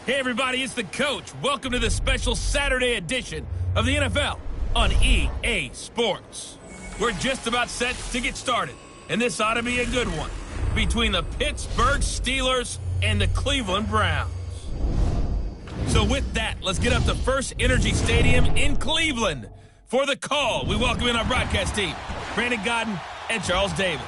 Hey everybody, it's the coach. Welcome to the special Saturday edition of the NFL on EA Sports. We're just about set to get started, and this ought to be a good one between the Pittsburgh Steelers and the Cleveland Browns. So with that, let's get up to First Energy Stadium in Cleveland. For the call, we welcome in our broadcast team, Brandon Gaudin and Charles Davis.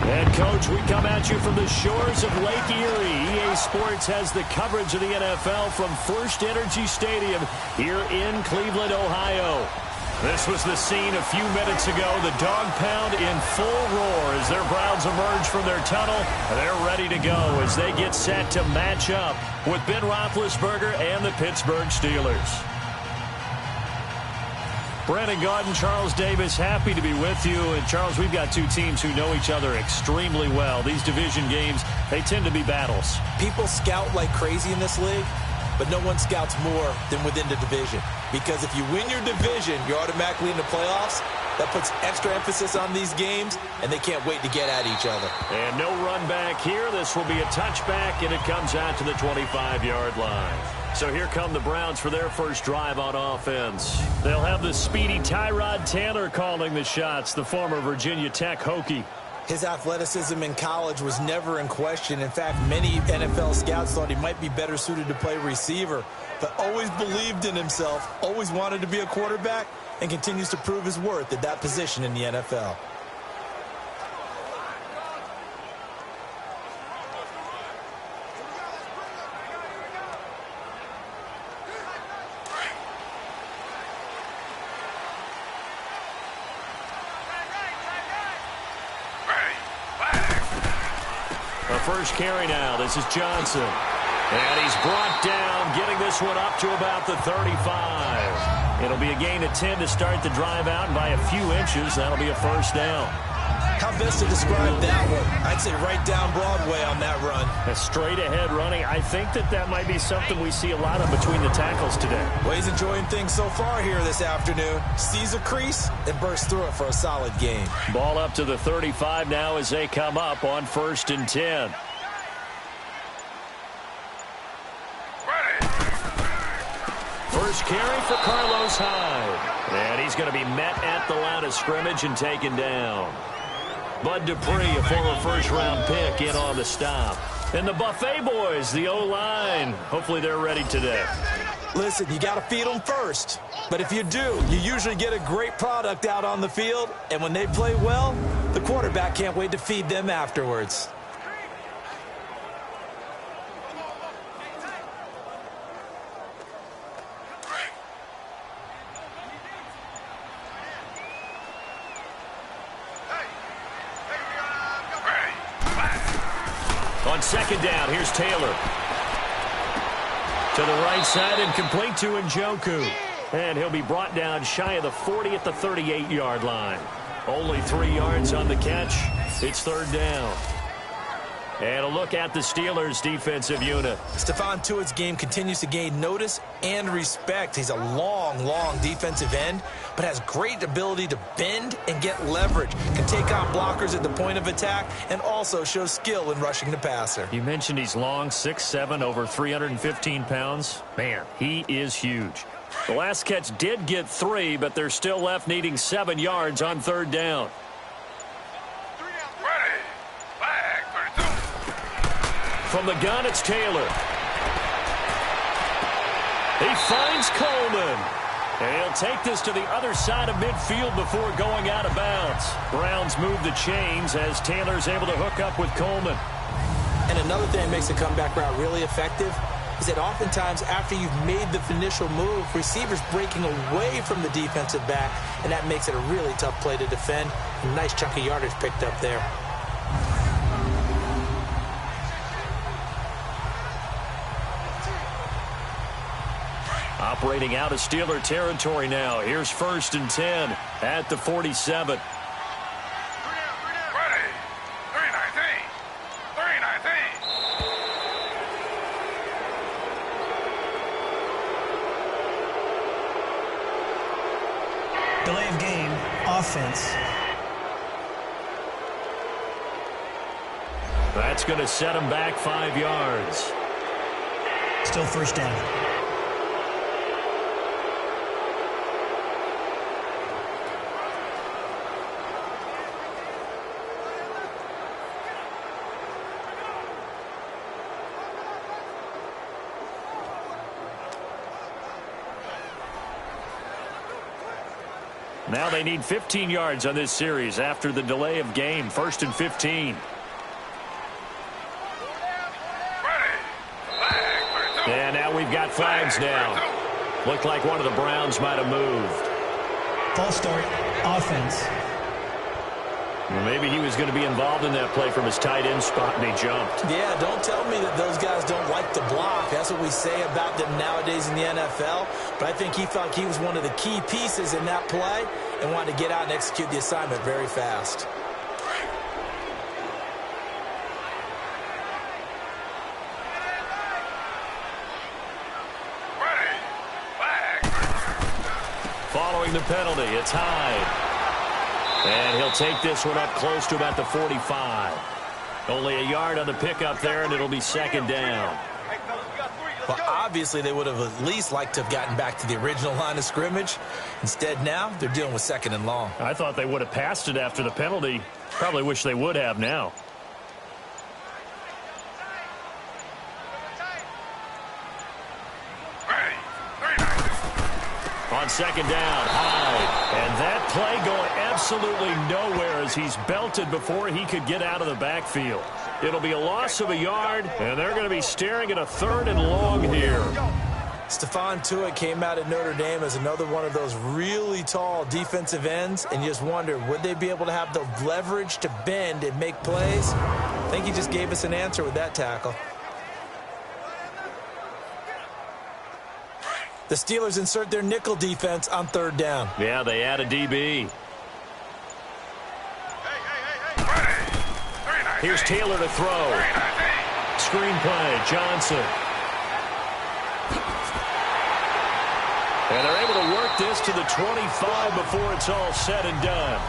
And, Coach, we come at you from the shores of Lake Erie. EA Sports has the coverage of the NFL from First Energy Stadium here in Cleveland, Ohio. This was the scene a few minutes ago. The dog pound in full roar as their Browns emerge from their tunnel. They're ready to go as they get set to match up with Ben Roethlisberger and the Pittsburgh Steelers. Brandon Gaudin, Charles Davis, happy to be with you. And, Charles, we've got two teams who know each other extremely well. These division games, they tend to be battles. People scout like crazy in this league, but no one scouts more than within the division. Because if you win your division, you're automatically in the playoffs. That puts extra emphasis on these games, and they can't wait to get at each other. And no run back here. This will be a touchback, and it comes out to the 25-yard line. So here come the Browns for their first drive on offense. They'll have the speedy Tyrod Taylor calling the shots, the former Virginia Tech Hokie. His athleticism in college was never in question. In fact, many NFL scouts thought he might be better suited to play receiver, but always believed in himself, always wanted to be a quarterback, and continues to prove his worth at that position in the NFL. First carry now. This is Johnson. And he's brought down, getting this one up to about the 35. It'll be a gain of 10 to start the drive out, and by a few inches, that'll be a first down. How best to describe that one? I'd say right down Broadway on that run. A straight ahead running. I think that might be something we see a lot of between the tackles today. Well, he's enjoying things so far here this afternoon. Sees a crease and bursts through it for a solid gain. Ball up to the 35 now as they come up on 1st and 10. First carry for Carlos Hyde. And he's going to be met at the line of scrimmage and taken down. Bud Dupree, a former first-round pick, in on the stop. And the Buffet boys, the O-line. Hopefully they're ready today. Listen, you got to feed them first. But if you do, you usually get a great product out on the field. And when they play well, the quarterback can't wait to feed them afterwards. On second down, here's Taylor. To the right side and complete to Njoku. And he'll be brought down shy of the 40 at the 38-yard line. Only 3 yards on the catch. It's third down. And a look at the Steelers' defensive unit. Stephon Tuitt's game continues to gain notice and respect. He's a long defensive end, but has great ability to bend and get leverage. Can take on blockers at the point of attack and also shows skill in rushing the passer. You mentioned he's long, 6'7", over 315 pounds. Man, he is huge. The last catch did get 3, but they're still left needing 7 yards on third down. From the gun, it's Taylor. He finds Coleman. And he'll take this to the other side of midfield before going out of bounds. Browns move the chains as Taylor's able to hook up with Coleman. And another thing that makes the comeback route really effective is that oftentimes after you've made the initial move, receivers breaking away from the defensive back, and that makes it a really tough play to defend. A nice chunk of yardage picked up there. Operating out of Steeler territory now. Here's 1st and 10 at the 47. Delay of game, offense. That's going to set him back 5 yards. Still first down. Now they need 15 yards on this series after the delay of game. 1st and 15. And now we've got flags down. Looked like one of the Browns might have moved. False start. Offense. Well, maybe he was going to be involved in that play from his tight end spot, and he jumped. Yeah, don't tell me that those guys don't like to block. That's what we say about them nowadays in the NFL. But I think he felt he was one of the key pieces in that play and wanted to get out and execute the assignment very fast. Following the penalty, it's Hyde. And he'll take this one up close to about the 45. Only a yard on the pickup there, and it'll be 2nd down. Well, obviously, they would have at least liked to have gotten back to the original line of scrimmage. Instead, now they're dealing with 2nd and long. I thought they would have passed it after the penalty. Probably wish they would have now. On 2nd down, Hyde. And that play going absolutely nowhere as he's belted before he could get out of the backfield. It'll be a loss of a yard, and they're going to be staring at a 3rd and long here. Stephon Tuitt came out of Notre Dame as another one of those really tall defensive ends, and you just wonder, would they be able to have the leverage to bend and make plays? I think he just gave us an answer with that tackle. The Steelers insert their nickel defense on 3rd down. Yeah, they add a DB. Here's Taylor to throw. Screen play, Johnson. And they're able to work this to the 25 before it's all said and done.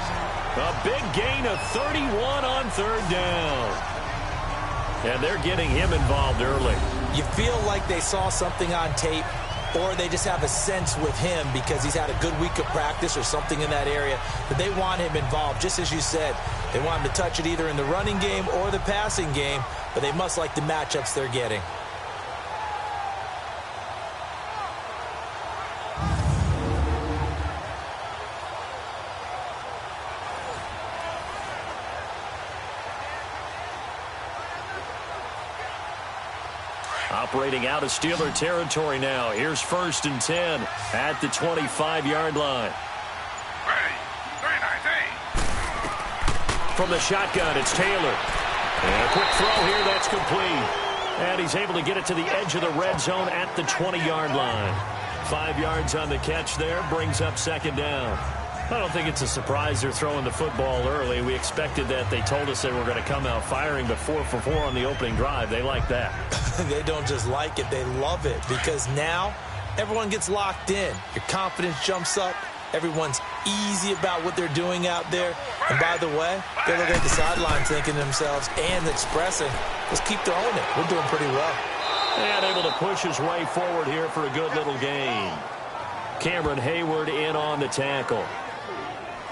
A big gain of 31 on 3rd down. And they're getting him involved early. You feel like they saw something on tape, or they just have a sense with him because he's had a good week of practice or something in that area that they want him involved. Just as you said, they want him to touch it either in the running game or the passing game, but they must like the matchups they're getting. Operating out of Steeler territory now. Here's 1st and 10 at the 25-yard line. From the shotgun, it's Taylor. And a quick throw here, that's complete. And he's able to get it to the edge of the red zone at the 20-yard line. 5 yards on the catch there, brings up 2nd down. I don't think it's a surprise they're throwing the football early. We expected that. They told us they were going to come out firing, but 4 for 4 on the opening drive. They like that. They don't just like it, they love it, because now everyone gets locked in. Your confidence jumps up. Everyone's easy about what they're doing out there. And by the way, they're looking at the sidelines thinking to themselves and expressing, let's keep throwing it. We're doing pretty well. And able to push his way forward here for a good little gain. Cameron Hayward in on the tackle.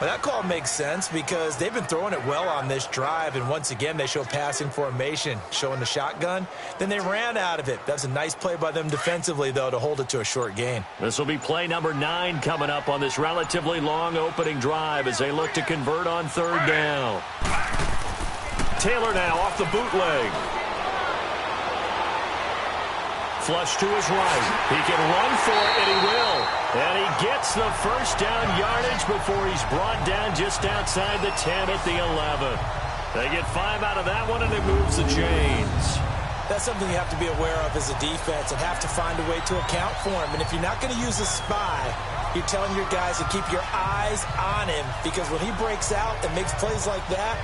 Well, that call makes sense because they've been throwing it well on this drive, and once again they show passing formation, showing the shotgun. Then they ran out of it. That's a nice play by them defensively, though, to hold it to a short gain. This will be play number 9 coming up on this relatively long opening drive as they look to convert on 3rd down. Taylor now off the bootleg. Flush to his right. He can run for it, and he will. And he gets the 1st down yardage before he's brought down just outside the 10 at the 11. They get 5 out of that one, and it moves the chains. That's something you have to be aware of as a defense and have to find a way to account for him. And if you're not going to use a spy, you're telling your guys to keep your eyes on him, because when he breaks out and makes plays like that,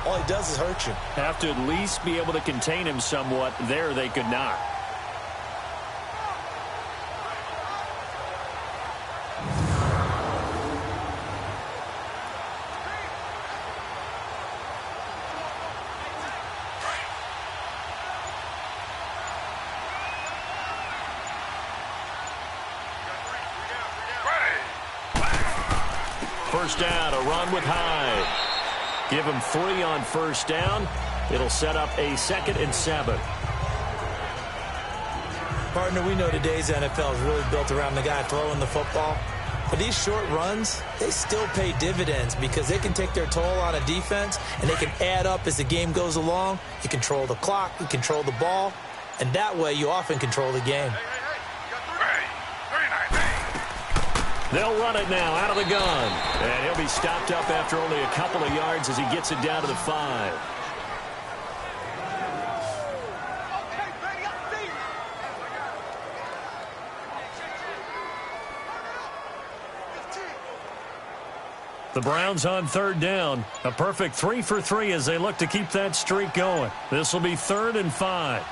all he does is hurt you. Have to at least be able to contain him somewhat. There they could not. first down, a run with Hyde. Give him 3 on first down. It'll set up a 2nd and 7. Partner, we know today's NFL is really built around the guy throwing the football. But these short runs, they still pay dividends because they can take their toll on a defense and they can add up as the game goes along. You control the clock, you control the ball, and that way you often control the game. They'll run it now out of the gun. And he'll be stopped up after only a couple of yards as he gets it down to the 5. The Browns on 3rd down. A perfect 3 for 3 as they look to keep that streak going. This will be 3rd and 5.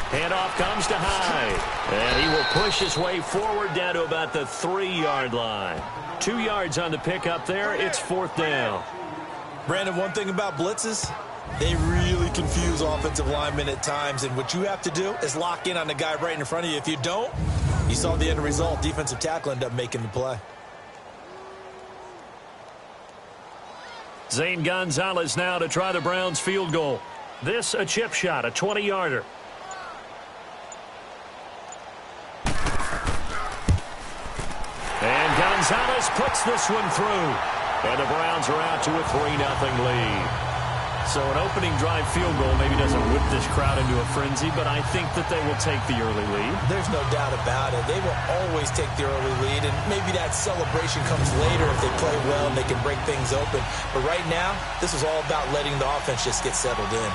Handoff comes to Hyde. And he will push his way forward down to about the 3-yard line. 2 yards on the pickup there. It's 4th down. Brandon, one thing about blitzes, they really confuse offensive linemen at times. And what you have to do is lock in on the guy right in front of you. If you don't, you saw the end result. Defensive tackle ended up making the play. Zane Gonzalez now to try the Browns field goal. This a chip shot, a 20-yarder. And Gonzalez puts this one through. And the Browns are out to a 3-0 lead. So an opening drive field goal maybe doesn't whip this crowd into a frenzy, but I think that they will take the early lead. There's no doubt about it. They will always take the early lead, and maybe that celebration comes later if they play well and they can break things open. But right now, this is all about letting the offense just get settled in.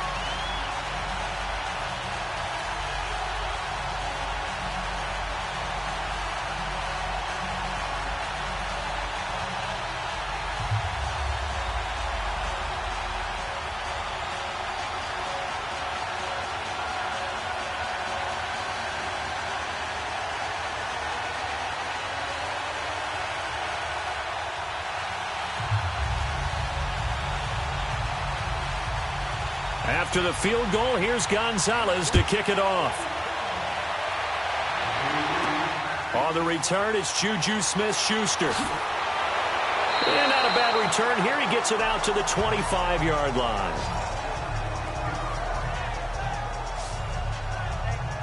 After the field goal, here's Gonzalez to kick it off. On the return, it's Juju Smith-Schuster. And not a bad return here. He gets it out to the 25-yard line.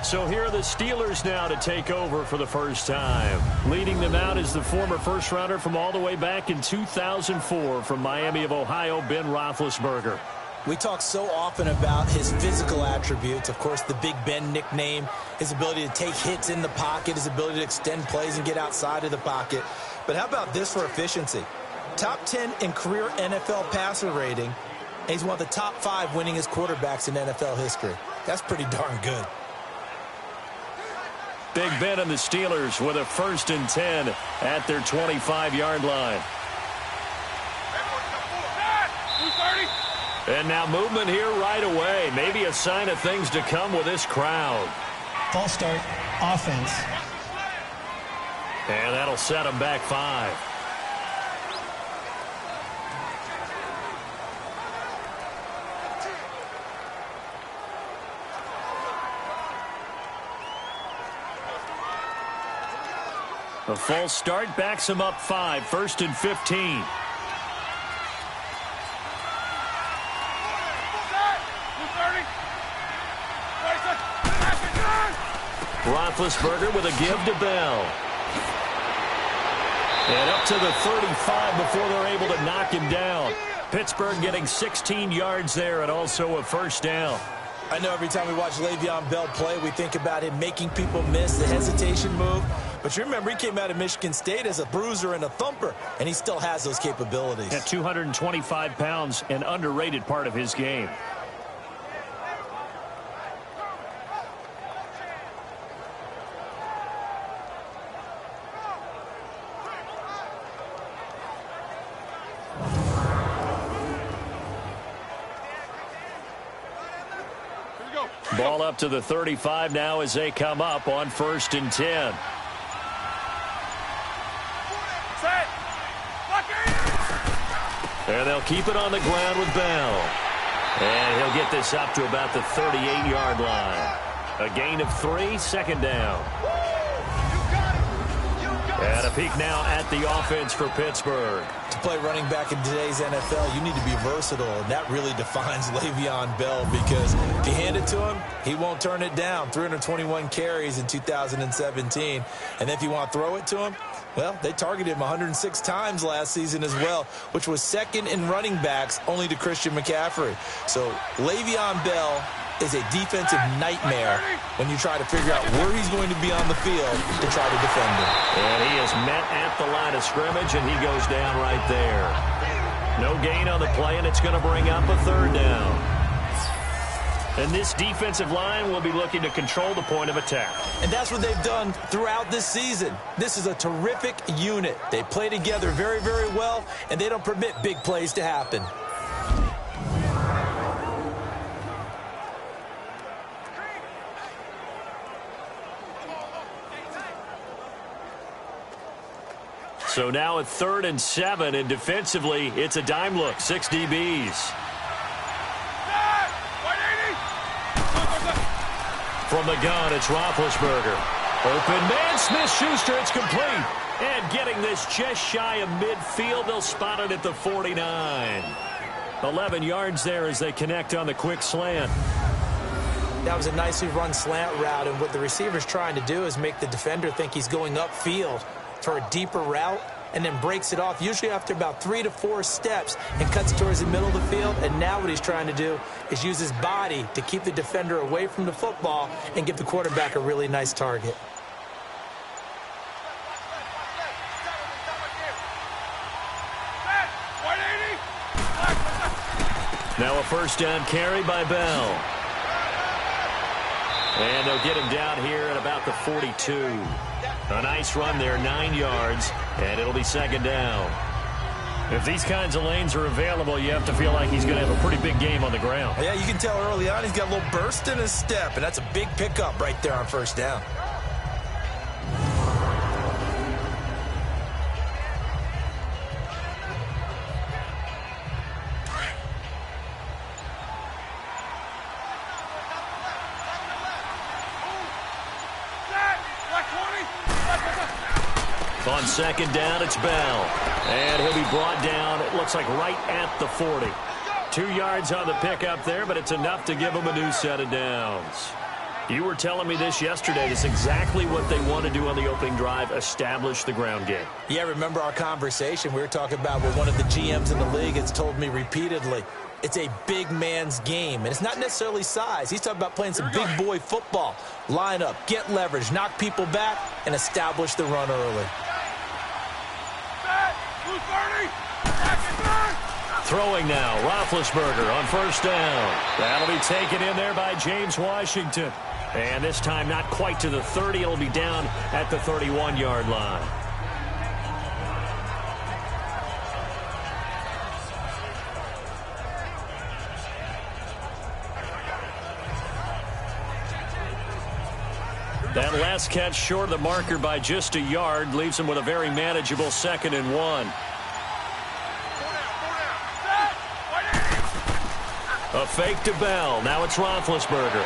So here are the Steelers now to take over for the first time. Leading them out is the former first-rounder from all the way back in 2004 from Miami of Ohio, Ben Roethlisberger. We talk so often about his physical attributes. Of course, the Big Ben nickname, his ability to take hits in the pocket, his ability to extend plays and get outside of the pocket. But how about this for efficiency? Top 10 in career NFL passer rating, and he's one of the top 5 winningest quarterbacks in NFL history. That's pretty darn good. Big Ben and the Steelers with a 1st and 10 at their 25-yard line. And now movement here right away. Maybe a sign of things to come with this crowd. False start, offense. And that'll set them back 5. A false start backs him up 5, 1st and 15. Roethlisberger with a give to Bell. And up to the 35 before they're able to knock him down. Pittsburgh getting 16 yards there and also a 1st down. I know every time we watch Le'Veon Bell play, we think about him making people miss the hesitation move. But you remember he came out of Michigan State as a bruiser and a thumper, and he still has those capabilities. At 225 pounds, an underrated part of his game. Ball up to the 35 now as they come up on 1st and 10. And they'll keep it on the ground with Bell. And he'll get this up to about the 38-yard line. A gain of 3, 2nd down. And a peek now at the offense for Pittsburgh. To play running back in today's NFL, you need to be versatile, and that really defines Le'Veon Bell, because if you hand it to him, he won't turn it down. 321 carries in 2017. And if you want to throw it to him, well, they targeted him 106 times last season as well, which was second in running backs only to Christian McCaffrey. So Le'Veon Bell is a defensive nightmare when you try to figure out where he's going to be on the field to try to defend him. And he is met at the line of scrimmage, and he goes down right there. No gain on the play, and it's going to bring up a third down. And this defensive line will be looking to control the point of attack. And that's what they've done throughout this season. This is a terrific unit. They play together very, very well, and they don't permit big plays to happen. So now at 3rd and 7, and defensively, it's a dime look, 6 DBs. From the gun, it's Roethlisberger. Open man, Smith-Schuster, it's complete. And getting this just shy of midfield, they'll spot it at the 49. 11 yards there as they connect on the quick slant. That was a nicely run slant route, and what the receiver's trying to do is make the defender think he's going upfield for a deeper route, and then breaks it off, usually after about 3 to 4 steps, and cuts towards the middle of the field. And now what he's trying to do is use his body to keep the defender away from the football and give the quarterback a really nice target. Now a first down carry by Bell. And they'll get him down here at about the 42. A nice run there, 9 yards, and it'll be second down. If these kinds of lanes are available, you have to feel like he's going to have a pretty big game on the ground. Yeah, you can tell early on he's got a little burst in his step, and that's a big pickup right there on first down. On second down, it's Bell. And he'll be brought down, it looks like right at the 40. 2 yards on the pickup there, but it's enough to give him a new set of downs. You were telling me this yesterday. This is exactly what they want to do on the opening drive, establish the ground game. Yeah, remember our conversation we were talking about with one of the GMs in the league has told me repeatedly, it's a big man's game, and it's not necessarily size. He's talking about playing some big boy football. Line up, get leverage, knock people back, and establish the run early. Throwing now, Roethlisberger on first down. That'll be taken in there by James Washington. And this time not quite to the 30. It'll be down at the 31-yard line. That last catch short of the marker by just a yard leaves him with a very manageable 2nd and 1. A fake to Bell. Now it's Roethlisberger.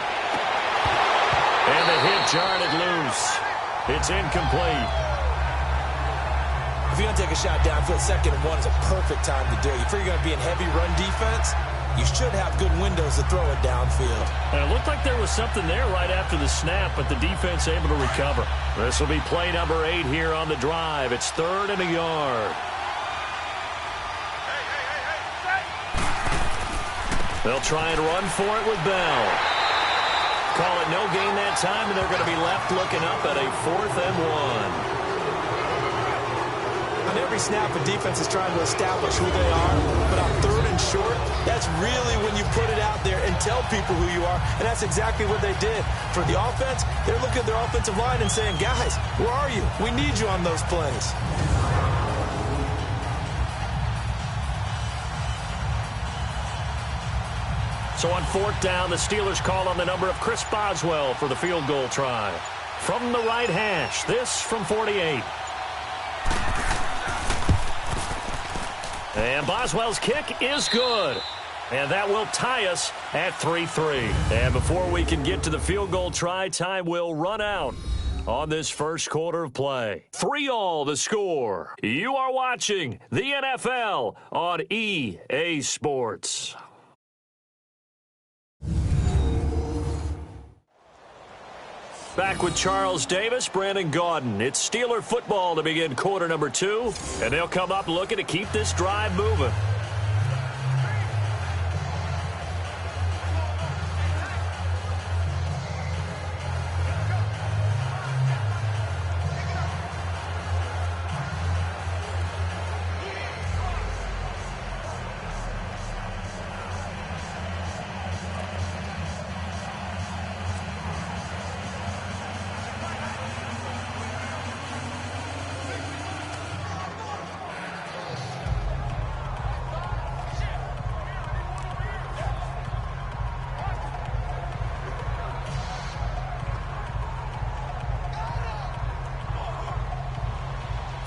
And the hit jarred it loose. It's incomplete. If you're going to take a shot downfield, 2nd and 1 is a perfect time to do it. If you're going to be in heavy run defense, you should have good windows to throw it downfield. And it looked like there was something there right after the snap, but the defense able to recover. This will be play number 8 here on the drive. It's 3rd and a yard. They'll try and run for it with Bell. Call it no gain that time, and they're going to be left looking up at a 4th and 1. On every snap, the defense is trying to establish who they are, but on 3rd and short, that's really when you put it out there and tell people who you are, and that's exactly what they did. For the offense, they're looking at their offensive line and saying, guys, where are you? We need you on those plays. So on 4th down, the Steelers call on the number of Chris Boswell for the field goal try. From the right hash, this from 48. And Boswell's kick is good. And that will tie us at 3-3. And before we can get to the field goal try, time will run out. on this first quarter of play. 3-all the score. You are watching the NFL on EA Sports. Back with Charles Davis, Brandon Gaudin. It's Steeler football to begin quarter number 2, and they'll come up looking to keep this drive moving.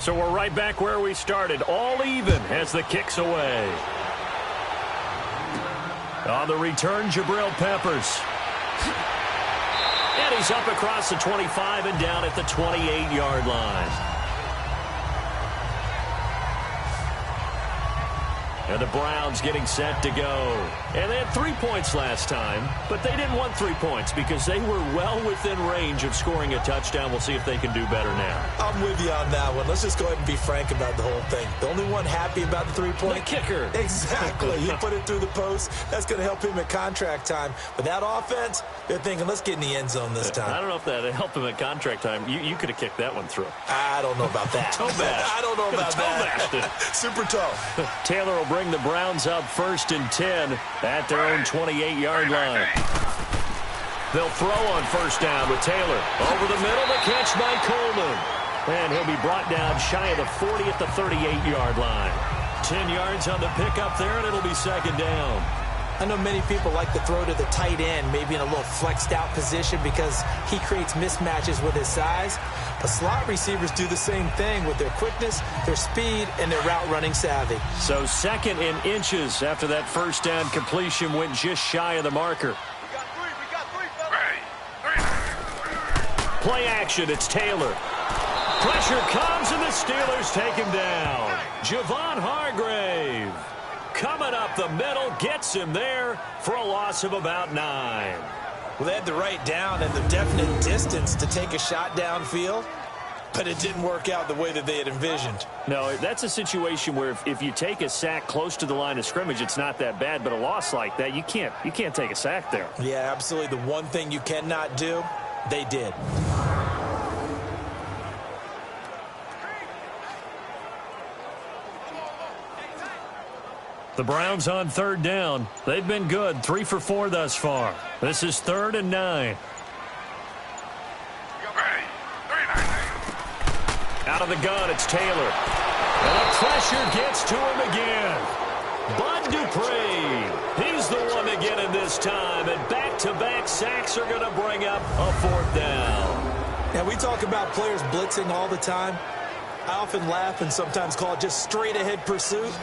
So we're right back where we started, all even as the kick's away. On the return, Jabril Peppers. And he's up across the 25 and down at the 28-yard line. And the Browns getting set to go. And they had 3 points last time, but they didn't want 3 points because they were well within range of scoring a touchdown. We'll see if they can do better now. I'm with you on that one. Let's just go ahead and be frank about the whole thing. The only one happy about the 3-point? The kicker. Exactly. He put it through the post. That's going to help him at contract time. But that offense, they're thinking, let's get in the end zone this time. I don't know if that helped him at contract time. You could have kicked that one through. I don't know about that. Toe bash. I don't know about that. Super toe. Taylor will bring the Browns up 1st and 10 at their own 28-yard line. They'll throw on 1st down with Taylor. Over the middle, the catch by Coleman. And he'll be brought down shy of the 40 at the 38-yard line. 10 yards on the pickup there, and it'll be 2nd down. I know many people like to throw to the tight end, maybe in a little flexed out position because he creates mismatches with his size. But slot receivers do the same thing with their quickness, their speed, and their route running savvy. So 2nd and inches after that 1st down completion went just shy of the marker. We got three. Play action, it's Taylor. Pressure comes and the Steelers take him down. Javon Hargrave coming up the middle, gets him there for a loss of about 9. Well, they had the right down and the definite distance to take a shot downfield, but it didn't work out the way that they had envisioned. No, that's a situation where if you take a sack close to the line of scrimmage, it's not that bad, but a loss like that, you can't take a sack there. Yeah, absolutely. The one thing you cannot do, they did. The Browns on 3rd down. They've been good, 3 for 4 thus far. This is 3rd and 9. Out of the gun, it's Taylor. And the pressure gets to him again. Bud Dupree, he's the one to get him this time. And back-to-back sacks are going to bring up a 4th down. And we talk about players blitzing all the time. I often laugh and sometimes call it just straight-ahead pursuit.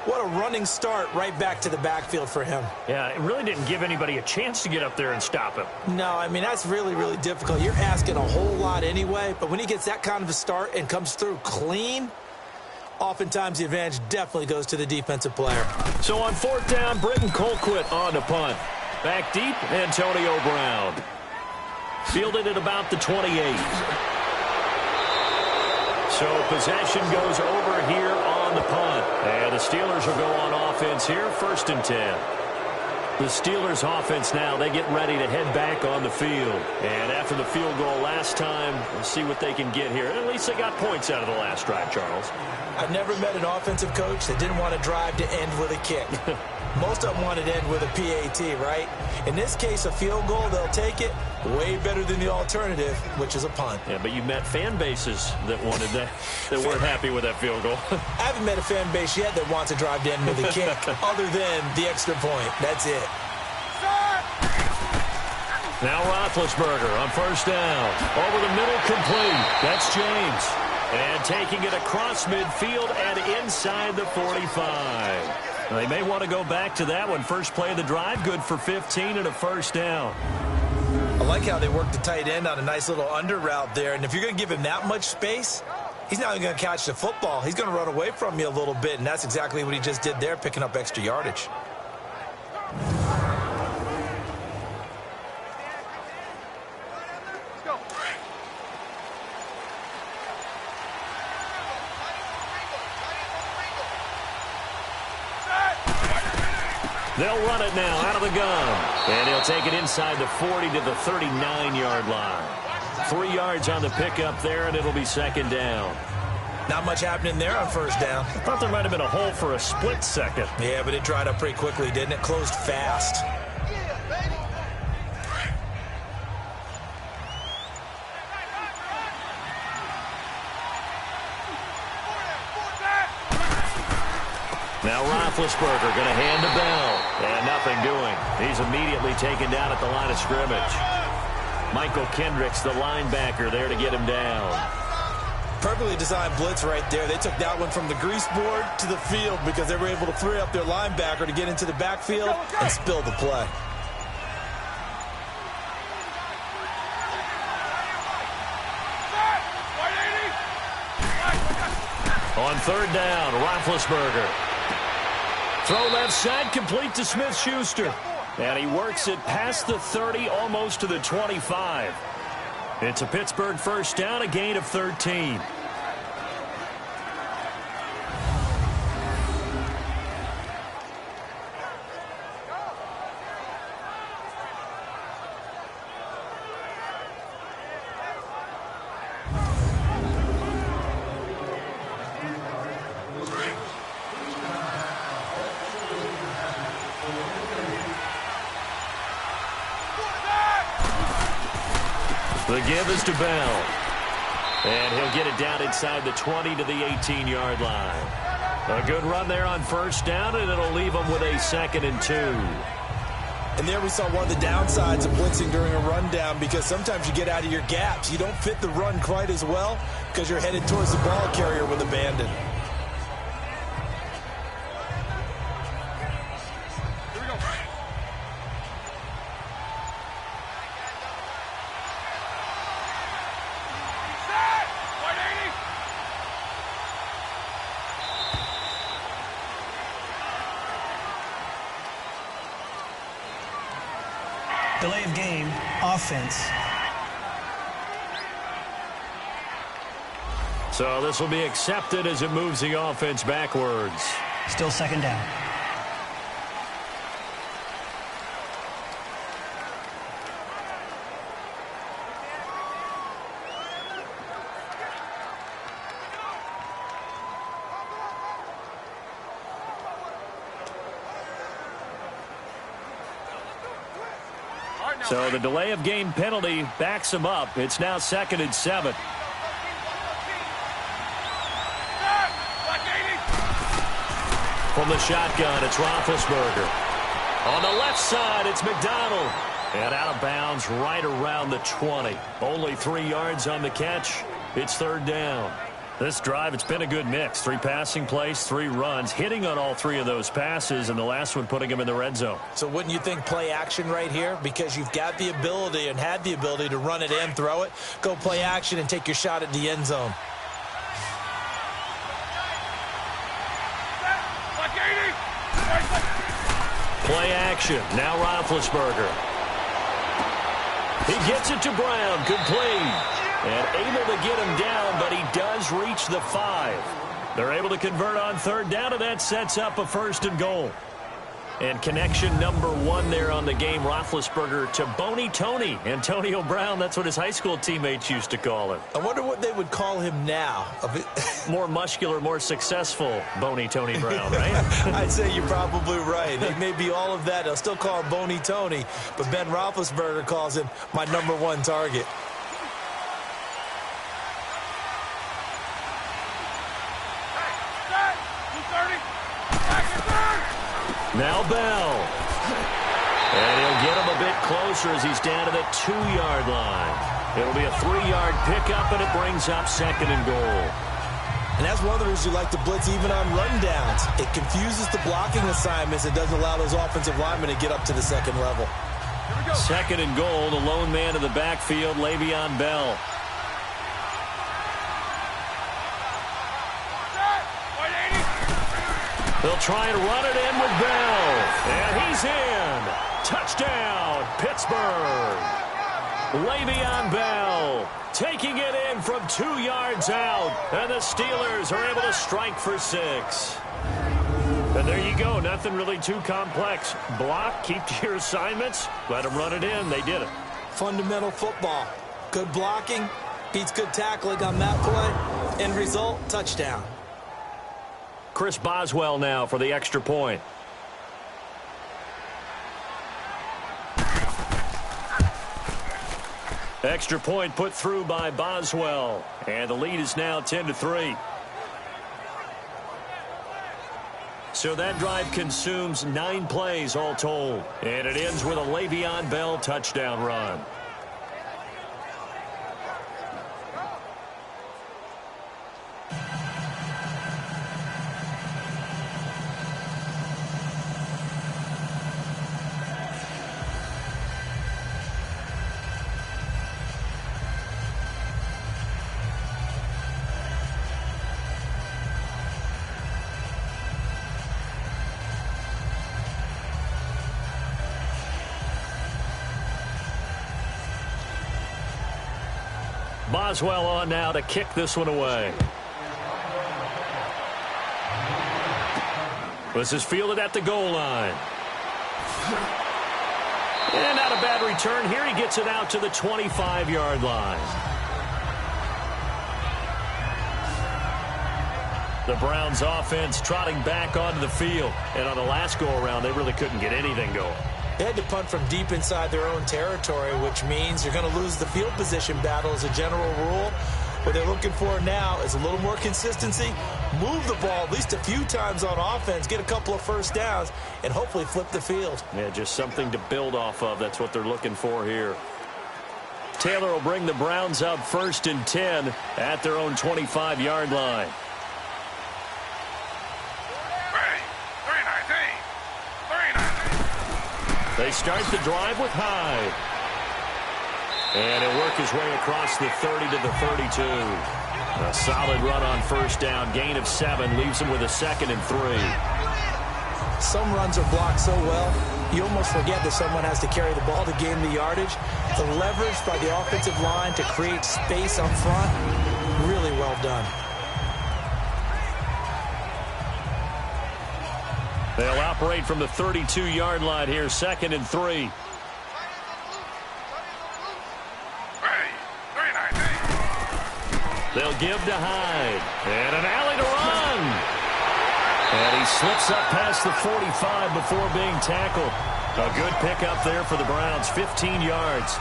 What a running start right back to the backfield for him. Yeah, it really didn't give anybody a chance to get up there and stop him. No, I mean, that's really, really difficult. You're asking a whole lot anyway, but when he gets that kind of a start and comes through clean, oftentimes the advantage definitely goes to the defensive player. So on 4th down, Britton Colquitt on the punt. Back deep, Antonio Brown. Fielded at about the 28. So possession goes over here on the punt. And the Steelers will go on offense here, 1st and 10. The Steelers offense now, they get ready to head back on the field. And after the field goal last time, we'll see what they can get here. At least they got points out of the last drive, Charles. I've never met an offensive coach that didn't want to drive to end with a kick. Most of them want to end with a PAT, right? In this case, a field goal, they'll take it. Way better than the alternative, which is a punt. Yeah, but you met fan bases that wanted that, that weren't happy with that field goal. I haven't met a fan base yet that wants to drive to end with a kick other than the extra point. That's it. Now Roethlisberger on 1st down. Over the middle, complete. That's James. And taking it across midfield and inside the 45. They may want to go back to that one. First play of the drive, good for 15 and a 1st down. A like how they worked the tight end on a nice little under route there. And if you're going to give him that much space, he's not even going to catch the football. He's going to run away from you a little bit, and that's exactly what he just did there, picking up extra yardage. They'll run it now out of the gun. And he'll take it inside the 40 to the 39-yard line. 3 yards on the pickup there, and it'll be second down. Not much happening there on first down. I thought there might have been a hole for a split second. Yeah, but it dried up pretty quickly, didn't it? Closed fast. Now Roethlisberger going to hand to Bell. And nothing doing. He's immediately taken down at the line of scrimmage. Michael Kendricks, the linebacker, there to get him down. Perfectly designed blitz right there. They took that one from the grease board to the field because they were able to free up their linebacker to get into the backfield and spill the play. On third down, Roethlisberger. Throw left side, complete to Smith-Schuster. And he works it past the 30, almost to the 25. It's a Pittsburgh first down, a gain of 13. The give is to Bell. And he'll get it down inside the 20 to the 18-yard line. A good run there on first down, and it'll leave them with a 2nd and 2. And there we saw one of the downsides of blitzing during a rundown, because sometimes you get out of your gaps. You don't fit the run quite as well because you're headed towards the ball carrier with abandon. Delay of game, offense. So this will be accepted as it moves the offense backwards. Still second down. So the delay of game penalty backs him up. It's now 2nd and 7. From the shotgun, it's Roethlisberger. On the left side, it's McDonald. And out of bounds right around the 20. Only 3 yards on the catch. It's third down. This drive, it's been a good mix. 3 passing plays, 3 runs, hitting on all 3 of those passes, and the last one putting him in the red zone. So wouldn't you think play action right here? Because you've got the ability and had the ability to run it and throw it. Go play action and take your shot at the end zone. Play action. Now Roethlisberger. He gets it to Brown. Complete. And able to get him down, but he does reach the 5. They're able to convert on third down, and that sets up a 1st and goal. And connection number 1 there on the game, Roethlisberger to Boney Tony. Antonio Brown, that's what his high school teammates used to call him. I wonder what they would call him now. More muscular, more successful Boney Tony Brown, right? I'd say you're probably right. He may be all of that. They'll still call him Boney Tony, but Ben Roethlisberger calls him my number 1 target. Now Bell. And he'll get him a bit closer as he's down to the 2-yard line. It'll be a 3-yard pickup, and it brings up 2nd and goal. And that's one of the reasons you like to blitz even on rundowns. It confuses the blocking assignments. It doesn't allow those offensive linemen to get up to the second level. Second and goal, the lone man in the backfield, Le'Veon Bell. They'll try and run it in with Bell. And he's in. Touchdown, Pittsburgh. Le'Veon Bell taking it in from 2 yards out. And the Steelers are able to strike for 6. And there you go. Nothing really too complex. Block, keep to your assignments, let them run it in. They did it. Fundamental football. Good blocking beats good tackling on that play. End result, touchdown. Chris Boswell now for the extra point. Extra point put through by Boswell. And the lead is now 10-3. So that drive consumes 9 plays all told. And it ends with a Le'Veon Bell touchdown run. Boswell on now to kick this one away. This is fielded at the goal line. And not a bad return here. He gets it out to the 25-yard line. The Browns offense trotting back onto the field. And on the last go-around, they really couldn't get anything going. They had to punt from deep inside their own territory, which means you're going to lose the field position battle as a general rule. What they're looking for now is a little more consistency, move the ball at least a few times on offense, get a couple of first downs, and hopefully flip the field. Yeah, just something to build off of. That's what they're looking for here. Taylor will bring the Browns out 1st and 10 at their own 25-yard line. They start the drive with Hyde. And he'll work his way across the 30 to the 32. A solid run on 1st down. Gain of 7 leaves him with a 2nd and 3. Some runs are blocked so well, you almost forget that someone has to carry the ball to gain the yardage. The leverage by the offensive line to create space up front, really well done. They'll operate from the 32-yard line here, 2nd and 3. They'll give to Hyde. And an alley to run. And he slips up past the 45 before being tackled. A good pickup there for the Browns, 15 yards.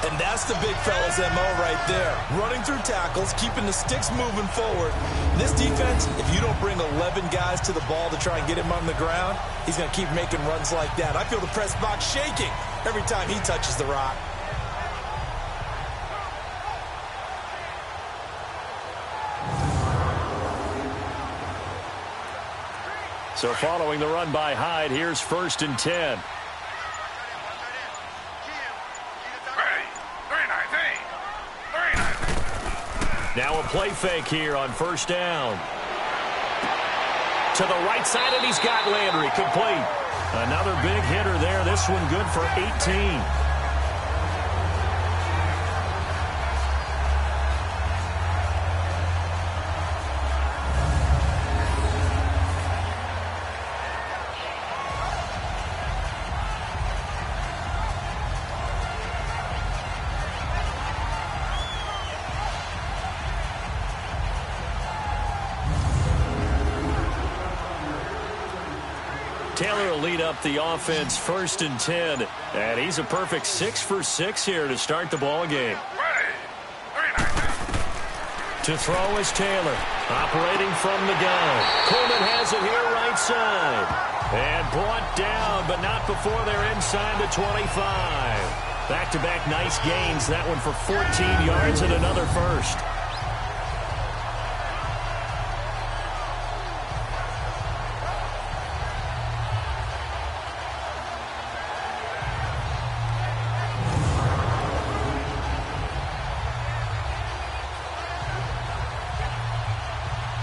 And that's the big fella's MO right there. Running through tackles, keeping the sticks moving forward. This defense, if you don't bring 11 guys to the ball to try and get him on the ground, he's going to keep making runs like that. I feel the press box shaking every time he touches the rock. So following the run by Hyde, here's 1st and 10. Now a play fake here on 1st down. To the right side, and he's got Landry complete. Another big hitter there. This one good for 18. Taylor will lead up the offense 1st and 10. And he's a perfect 6 for 6 here to start the ball game. To throw is Taylor. Operating from the gun. Coleman has it here right side. And brought down, but not before they're inside the 25. Back-to-back nice gains. That one for 14 yards and another first.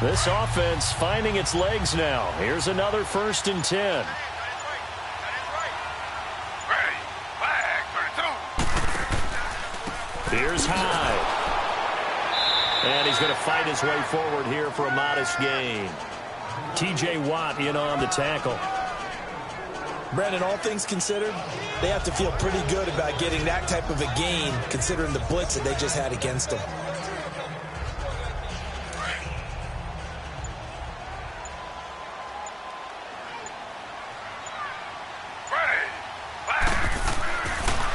This offense finding its legs now. Here's another 1st and 10. Here's Hyde. And he's going to fight his way forward here for a modest gain. T.J. Watt in on the tackle. Brandon, all things considered, they have to feel pretty good about getting that type of a gain, considering the blitz that they just had against them.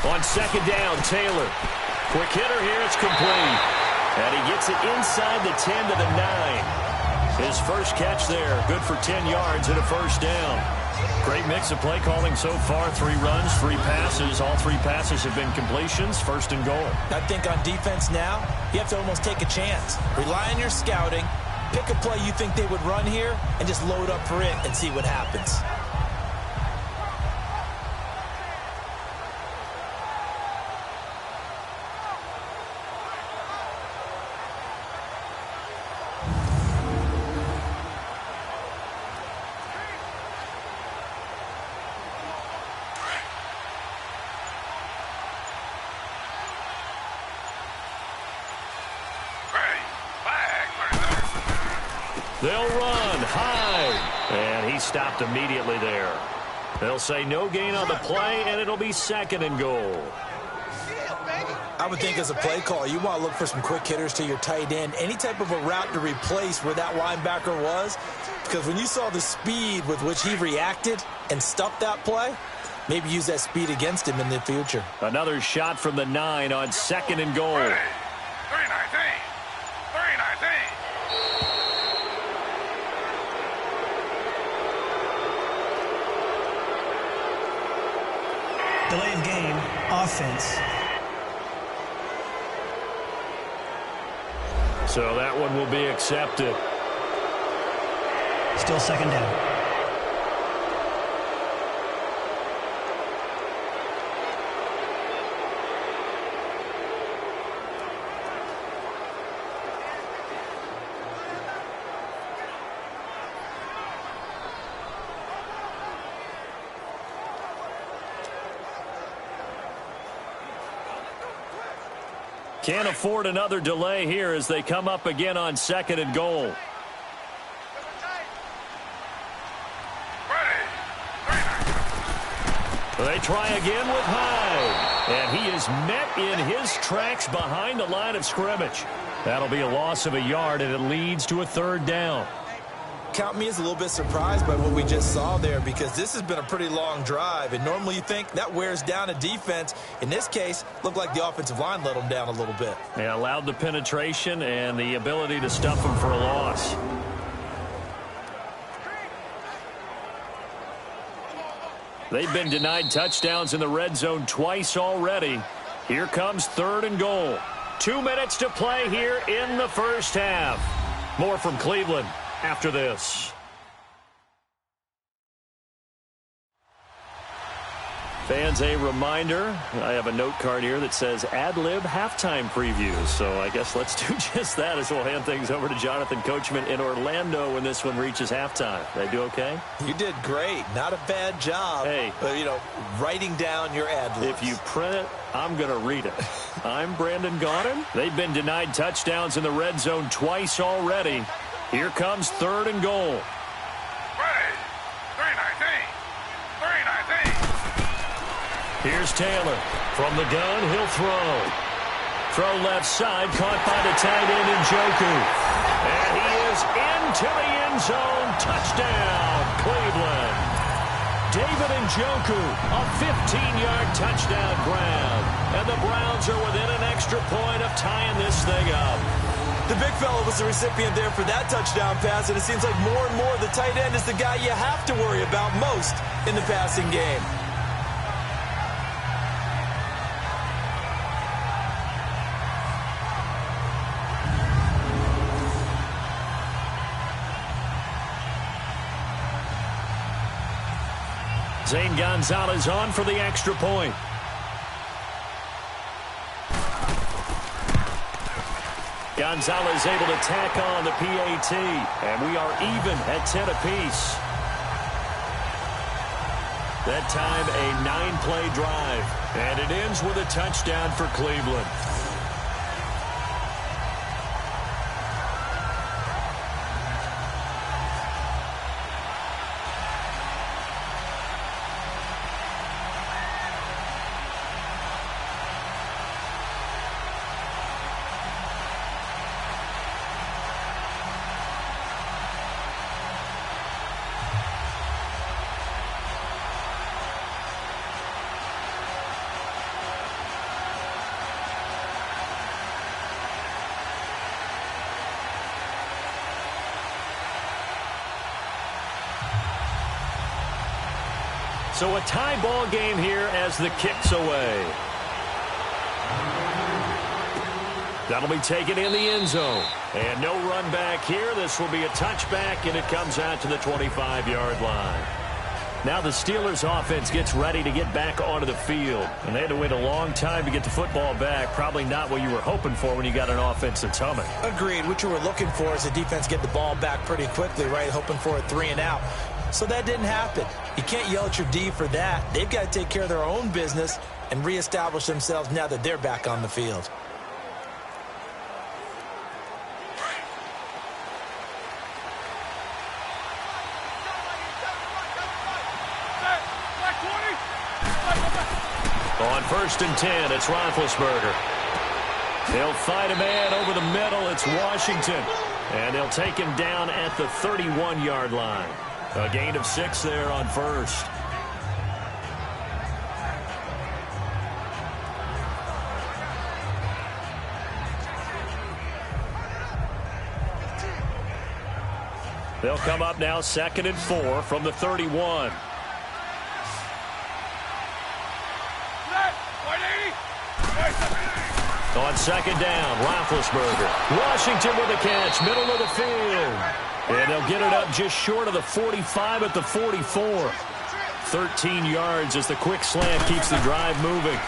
On 2nd down, Taylor. Quick hitter here, it's complete. And he gets it inside the 10 to the 9. His first catch there, good for 10 yards and a 1st down. Great mix of play calling so far. 3 runs, 3 passes. All 3 passes have been completions. 1st and goal. I think on defense now, you have to almost take a chance. Rely on your scouting. Pick a play you think they would run here and just load up for it and see what happens. They'll run high, and he stopped immediately there. They'll say no gain on the play, and it'll be 2nd and goal. I would think as a play call, you want to look for some quick hitters to your tight end, any type of a route to replace where that linebacker was, because when you saw the speed with which he reacted and stuffed that play, maybe use that speed against him in the future. Another shot from the 9 on 2nd and goal. 319. Delay of game, offense. So that one will be accepted. Still 2nd down. Can't afford another delay here as they come up again on 2nd and goal. They try again with Hyde. And he is met in his tracks behind the line of scrimmage. That'll be a loss of a yard, and it leads to a 3rd down. Count me as a little bit surprised by what we just saw there, because this has been a pretty long drive, and normally you think that wears down a defense. In this case, looked like the offensive line let them down a little bit. They allowed the penetration and the ability to stuff them for a loss. They've been denied touchdowns in the red zone twice already. Here comes 3rd and goal. 2 minutes to play here in the first half. More from Cleveland after this. Fans, a reminder, I have a note card here that says ad-lib halftime previews. So I guess let's do just that as we'll hand things over to Jonathan Coachman in Orlando when this one reaches halftime. Did I do okay? You did great. Not a bad job. Hey. Writing down your ad-libs. If you print it, I'm going to read it. I'm Brandon Gaudin. They've been denied touchdowns in the red zone twice already. Here comes 3rd and goal. Here's Taylor. From the gun, he'll throw. Throw left side, caught by the tight end Njoku. And he is into the end zone. Touchdown, Cleveland. David Njoku, a 15-yard touchdown grab. And the Browns are within an extra point of tying this thing up. The big fella was the recipient there for that touchdown pass, and it seems like more and more the tight end is the guy you have to worry about most in the passing game. Zane Gonzalez on for the extra point. Gonzalez able to tack on the PAT, and we are even at 10 apiece. That time, a 9-play drive, and it ends with a touchdown for Cleveland. So a tie ball game here as the kick's away. That'll be taken in the end zone. And no run back here. This will be a touchback, and it comes out to the 25-yard line. Now the Steelers offense gets ready to get back onto the field. And they had to wait a long time to get the football back. Probably not what you were hoping for when you got an offense that's humming. Agreed. What you were looking for is the defense get the ball back pretty quickly, right? Hoping for a 3-and-out. So that didn't happen. You can't yell at your D for that. They've got to take care of their own business and reestablish themselves now that they're back on the field. On 1st and 10, it's Roethlisberger. They'll fight a man over the middle. It's Washington. And they'll take him down at the 31-yard line. A gain of 6 there on 1st. They'll come up now 2nd and 4 from the 31. On 2nd down, Roethlisberger. Washington with a catch, middle of the field. And they'll get it up just short of the 45 at the 44. 13 yards as the quick slant keeps the drive moving.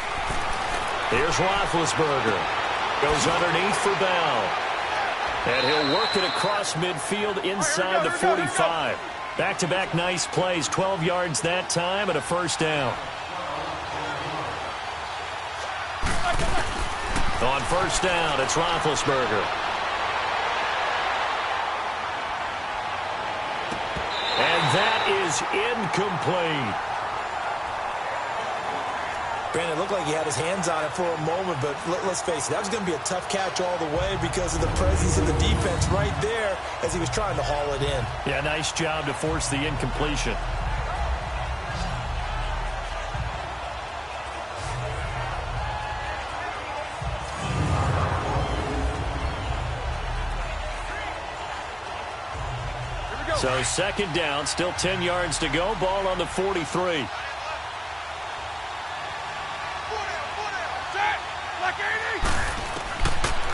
Here's Roethlisberger. Goes underneath for Bell. And he'll work it across midfield inside the 45. Back-to-back nice plays, 12 yards that time and a 1st down. On 1st down, it's Roethlisberger. And that is incomplete. Brandon, it looked like he had his hands on it for a moment, but let's face it, that was going to be a tough catch all the way because of the presence of the defense right there as he was trying to haul it in. Yeah, nice job to force the incompletion. So 2nd down, still 10 yards to go. Ball on the 43.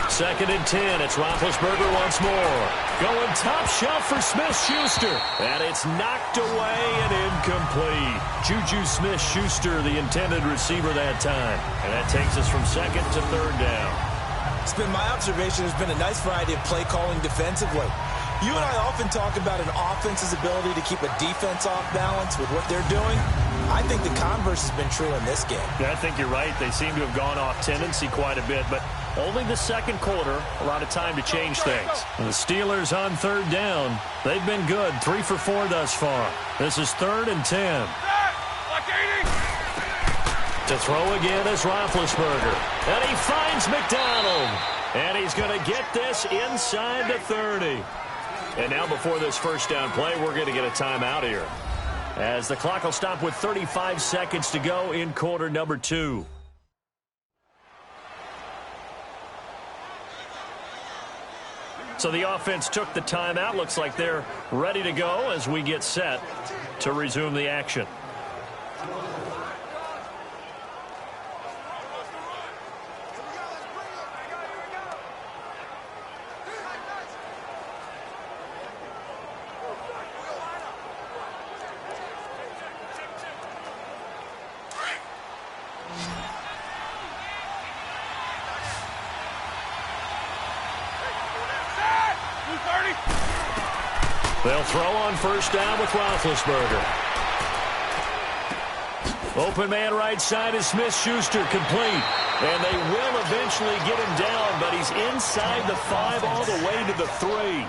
Second and 10. It's Roethlisberger once more. Going top shelf for Smith-Schuster. And it's knocked away and incomplete. Juju Smith-Schuster, the intended receiver that time. And that takes us from 2nd to 3rd down. It's been my observation there's been a nice variety of play calling defensively. You and I often talk about an offense's ability to keep a defense off balance with what they're doing. I think the converse has been true in this game. Yeah, I think you're right. They seem to have gone off tendency quite a bit, but only the 2nd quarter, a lot of time to change things. And the Steelers on 3rd down. They've been good, 3 for 4 thus far. This is 3rd and 10. To throw again is Roethlisberger. And he finds McDonald. And he's going to get this inside the 30. And now before this 1st down play, we're going to get a timeout here, as the clock will stop with 35 seconds to go in quarter number 2. So the offense took the timeout. Looks like they're ready to go as we get set to resume the action. They'll throw on first down with Roethlisberger. Open man right side is Smith-Schuster, complete. And they will eventually get him down, but he's inside the 5 all the way to the 3.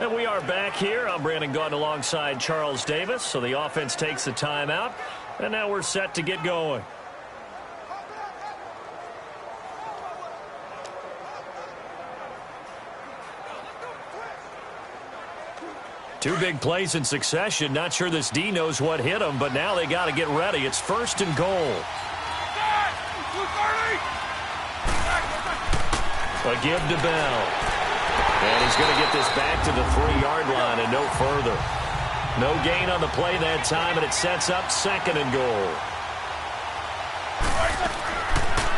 And we are back here. I'm Brandon Gaudin alongside Charles Davis. So the offense takes the timeout, and now we're set to get going. Two big plays in succession. Not sure this D knows what hit him, but now they got to get ready. It's first and goal. A give to Bell. And he's going to get this back to the 3-yard line and no further. No gain on the play that time, and it sets up second and goal.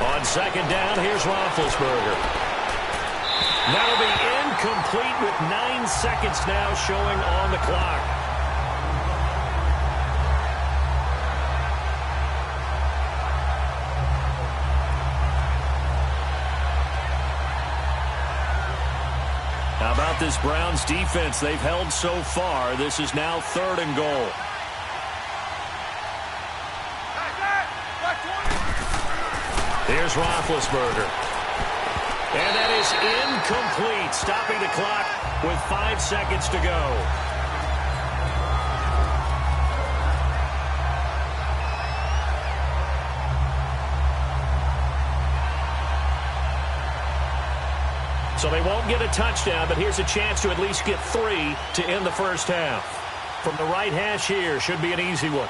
On second down, here's Roethlisberger. That'll be incomplete with 9 seconds now showing on the clock. How about this Browns defense? They've held so far. This is now third and goal. Here's Roethlisberger. And that is incomplete, stopping the clock with 5 seconds to go. So they won't get a touchdown, but here's a chance to at least get 3 to end the first half. From the right hash here, should be an easy one.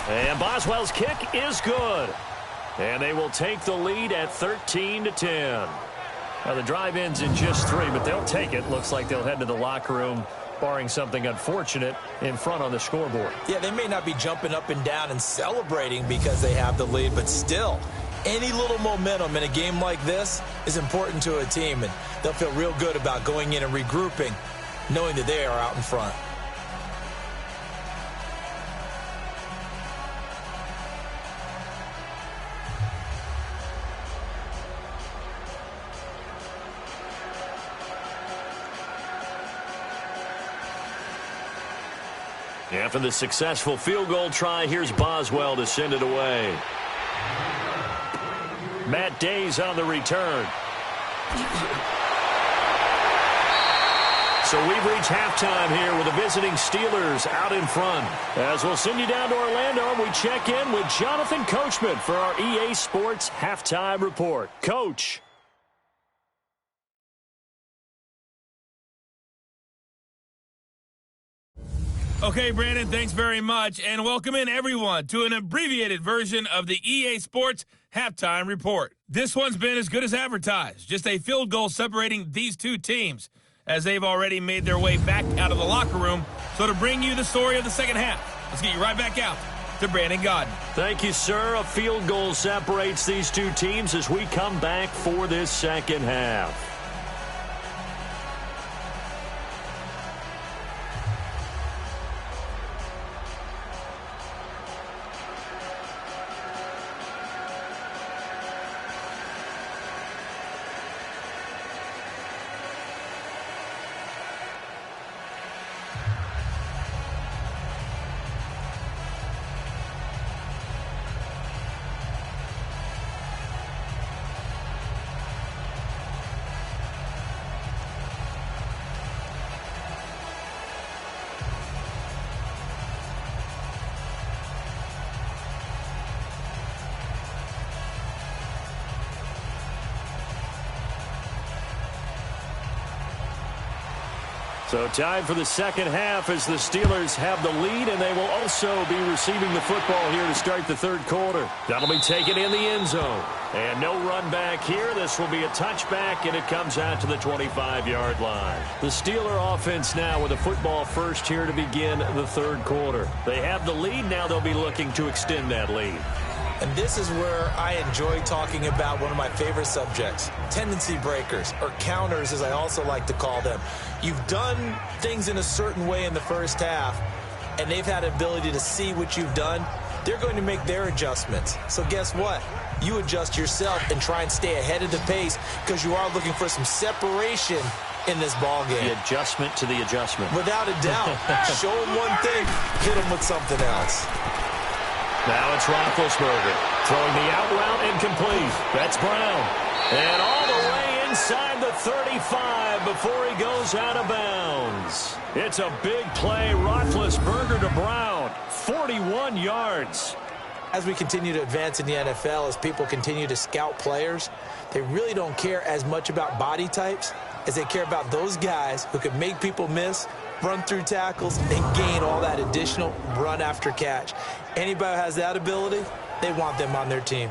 And Boswell's kick is good. And they will take the lead at 13-10. Now the drive ends in just 3, but they'll take it. Looks like they'll head to the locker room, barring something unfortunate, in front on the scoreboard. Yeah, they may not be jumping up and down and celebrating because they have the lead, but still, any little momentum in a game like this is important to a team, and they'll feel real good about going in and regrouping, knowing that they are out in front. After the successful field goal try, here's Boswell to send it away. Matt Day's on the return. So we've reached halftime here with the visiting Steelers out in front. As we'll send you down to Orlando, we check in with Jonathan Coachman for our EA Sports Halftime Report. Coach. Okay, Brandon, thanks very much, and welcome in everyone to an abbreviated version of the EA Sports Halftime Report. This one's been as good as advertised, just a field goal separating these two teams, as they've already made their way back out of the locker room. So to bring you the story of the second half, let's get you right back out to Brandon Gaudin. Thank you, sir. A field goal separates these two teams as we come back for this second half. So time for the second half as the Steelers have the lead, and they will also be receiving the football here to start the third quarter. That'll be taken in the end zone. And no run back here. This will be a touchback, and it comes out to the 25-yard line. The Steeler offense now with a football first here to begin the third quarter. They have the lead. Now they'll be looking to extend that lead. And this is where I enjoy talking about one of my favorite subjects, tendency breakers, or counters as I also like to call them. You've done things in a certain way in the first half, and they've had the ability to see what you've done. They're going to make their adjustments. So guess what? You adjust yourself and try and stay ahead of the pace because you are looking for some separation in this ball game. The adjustment to the adjustment. Without a doubt. Show them one thing, hit them with something else. Now it's Roethlisberger throwing the out route incomplete. That's Brown. And all the way inside the 35 before he goes out of bounds. It's a big play. Roethlisberger to Brown. 41 yards. As we continue to advance in the NFL, as people continue to scout players, they really don't care as much about body types as they care about those guys who can make people miss, run through tackles, and gain all that additional run after catch. Anybody who has that ability, they want them on their team.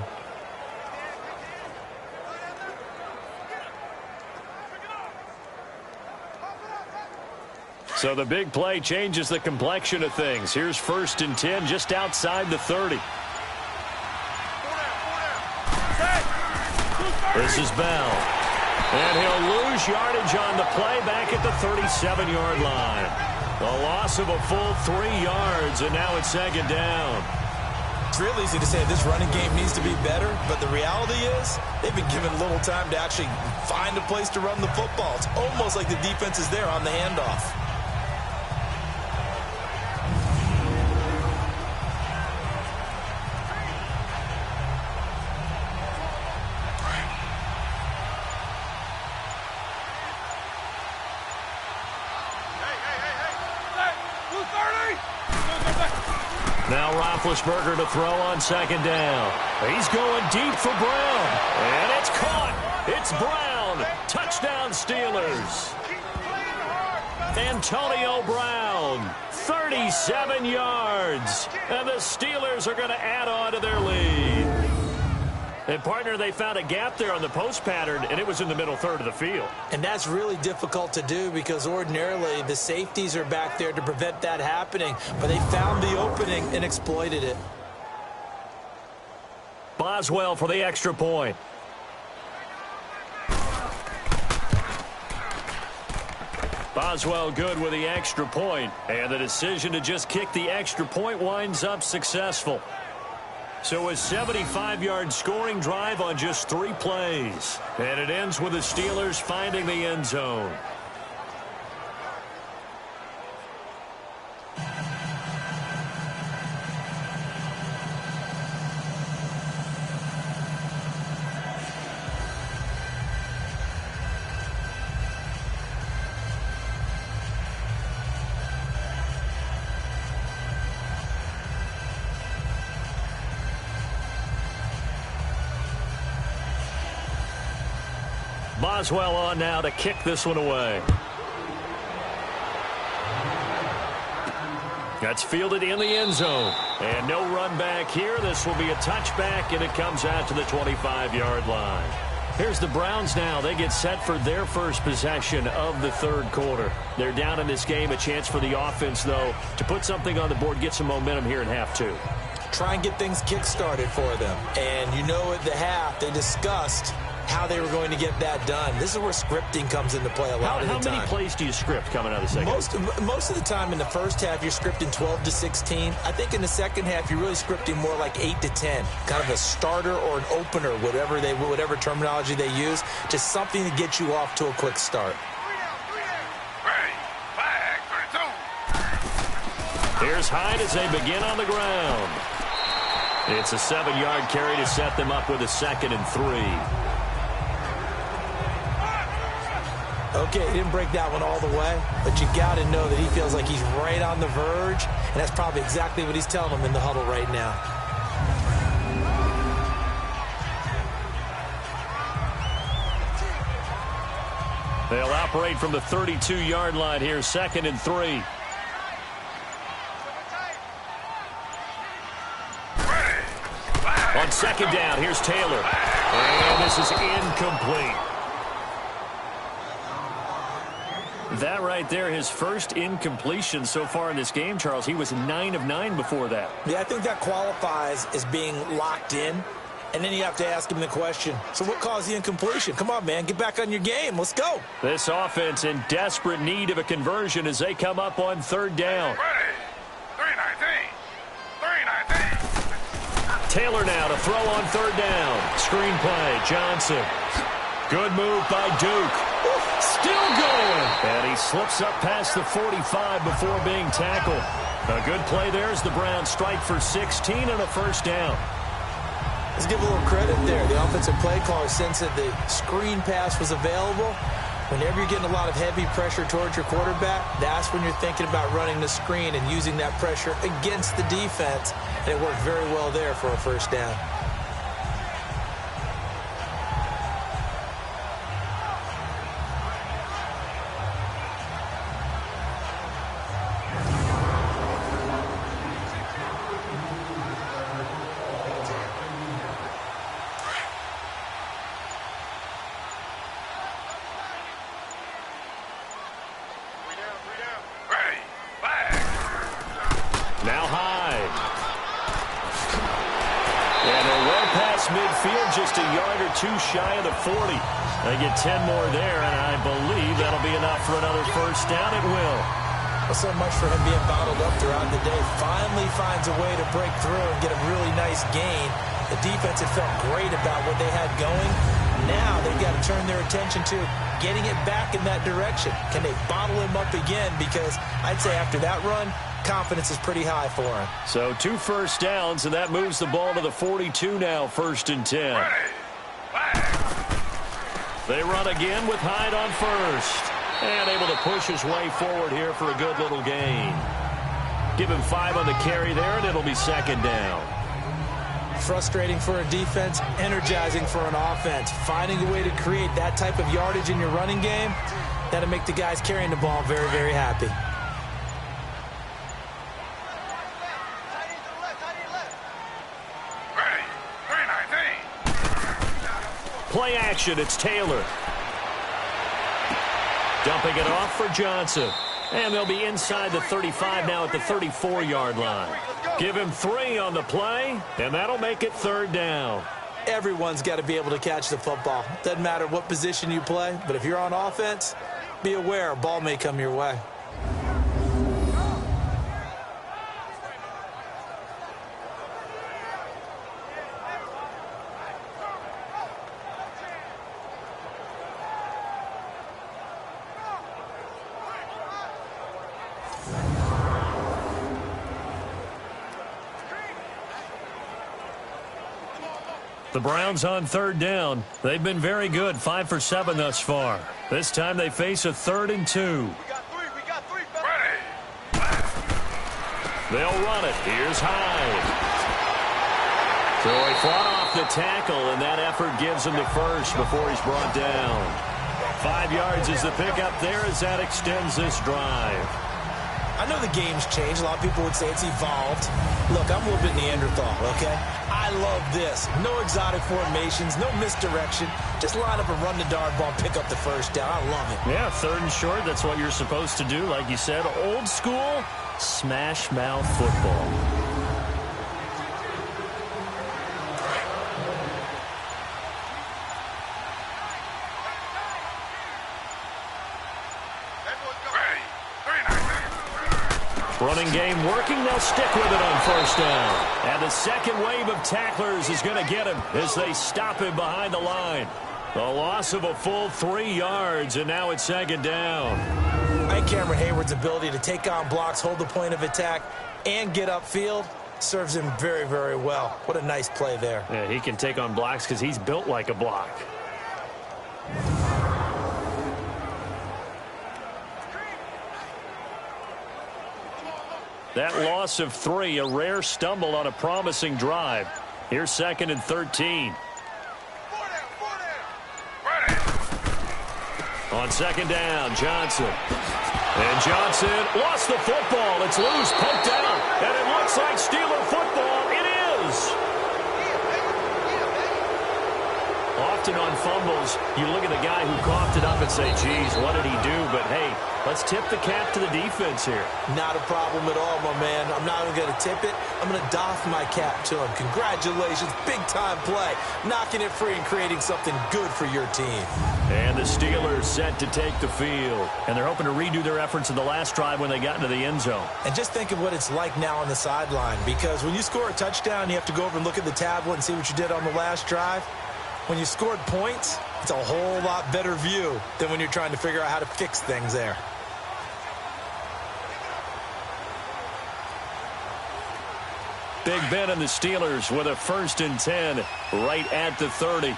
So the big play changes the complexion of things. Here's 1st and 10 just outside the 30. This is Bell. And he'll lose yardage on the play back at the 37-yard line. A loss of a full 3 yards, and now it's 2nd down. It's real easy to say this running game needs to be better, but the reality is they've been given little time to actually find a place to run the football. It's almost like the defense is there on the handoff. Now Roethlisberger to throw on 2nd down. He's going deep for Brown. And it's caught. It's Brown. Touchdown Steelers. Antonio Brown, 37 yards. And the Steelers are going to add on to their lead. And, partner, they found a gap there on the post pattern, and it was in the middle third of the field. And that's really difficult to do because ordinarily the safeties are back there to prevent that happening. But they found the opening and exploited it. Boswell for the extra point. Boswell good with the extra point. And the decision to just kick the extra point winds up successful. So a 75-yard scoring drive on just 3 plays. And it ends with the Steelers finding the end zone. Boswell on now to kick this one away. That's fielded in the end zone. And no run back here. This will be a touchback, and it comes out to the 25-yard line. Here's the Browns now. They get set for their first possession of the 3rd quarter. They're down in this game. A chance for the offense, though, to put something on the board, get some momentum here in half 2. Try and get things kick-started for them. And you know at the half they discussed how they were going to get that done. This is where scripting comes into play a lot of the time. How many plays do you script coming out of the second? Most of the time in the first half, you're scripting 12 to 16. I think in the second half, you're really scripting more like 8 to 10. Kind of a starter or an opener, whatever terminology they use. Just something to get you off to a quick start. Here's Hyde as they begin on the ground. It's a 7-yard carry to set them up with a 2nd and 3. Okay, he didn't break that one all the way, but you got to know that he feels like he's right on the verge, and that's probably exactly what he's telling them in the huddle right now. They'll operate from the 32-yard line here, 2nd and 3. On 2nd down, here's Taylor. And this is incomplete. That right there, his first incompletion so far in this game, Charles. He was 9 of 9 before that. Yeah, I think that qualifies as being locked in. And then you have to ask him the question, so what caused the incompletion? Come on, man, get back on your game. Let's go. This offense in desperate need of a conversion as they come up on third down. Ready. 3-19. 3-19. Taylor now to throw on third down. Screenplay, Johnson. Good move by Duke. Still going. And he slips up past the 45 before being tackled. A good play there as the Browns strike for 16 and a first down. Let's give a little credit there. The offensive play caller sensed that the screen pass was available. Whenever you're getting a lot of heavy pressure towards your quarterback, that's when you're thinking about running the screen and using that pressure against the defense. And it worked very well there for a first down. Just a yard or two shy of the 40. They get 10 more there, and I believe that'll be enough for another first down. It will. Well, so much for him being bottled up throughout the day. Finally finds a way to break through and get a really nice gain. The defense had felt great about what they had going. Now they've got to turn their attention to getting it back in that direction. Can they bottle him up again? Because I'd say after that run, confidence is pretty high for him. So 2 first downs, and that moves the ball to the 42 now, 1st and 10. They run again with Hyde on first. And able to push his way forward here for a good little gain. Give him 5 on the carry there, and it'll be 2nd down. Frustrating for a defense, energizing for an offense. Finding a way to create that type of yardage in your running game, that'll make the guys carrying the ball very, very happy. Play action, it's Taylor. Dumping it off for Johnson. And they'll be inside the 35 now at the 34-yard line. Give him 3 on the play, and that'll make it 3rd down. Everyone's got to be able to catch the football. Doesn't matter what position you play, but if you're on offense, be aware a ball may come your way. The Browns on 3rd down. They've been very good, 5 for 7 thus far. This time they face a 3rd and 2. We got three. Ready. They'll run it. Here's Hyde. So he fought off the tackle, and that effort gives him the first before he's brought down. 5 yards is the pickup there as that extends this drive. I know the game's changed. A lot of people would say it's evolved. Look, I'm a little bit Neanderthal, okay? I love this. No exotic formations, no misdirection. Just line up and run the dart ball, pick up the first down. I love it. Yeah, 3rd and short, that's what you're supposed to do. Like you said, old school, smash mouth football. Running game working. They'll stick with it on 1st down. And the second wave of tacklers is going to get him as they stop him behind the line. The loss of a full 3 yards, and now it's 2nd down. I think Cameron Hayward's ability to take on blocks, hold the point of attack, and get upfield serves him very, very well. What a nice play there. Yeah, he can take on blocks because he's built like a block. That loss of 3, a rare stumble on a promising drive. Here's 2nd and 13. On 2nd down, Johnson. And Johnson lost the football. It's loose, poked out. And it looks like Steeler football. It is. Often on fumbles, you look at the guy who coughed it up and say, geez, what did he do? But, hey, Let's tip the cap to the defense here. Not a problem at all, my man. I'm not even going to tip it. I'm going to doff my cap to him. Congratulations. Big-time play. Knocking it free and creating something good for your team. And the Steelers set to take the field. And they're hoping to redo their efforts in the last drive when they got into the end zone. And just think of what it's like now on the sideline. Because when you score a touchdown, you have to go over and look at the tablet and see what you did on the last drive. When you scored points, it's a whole lot better view than when you're trying to figure out how to fix things there. Big Ben and the Steelers with a 1st and 10 right at the 30.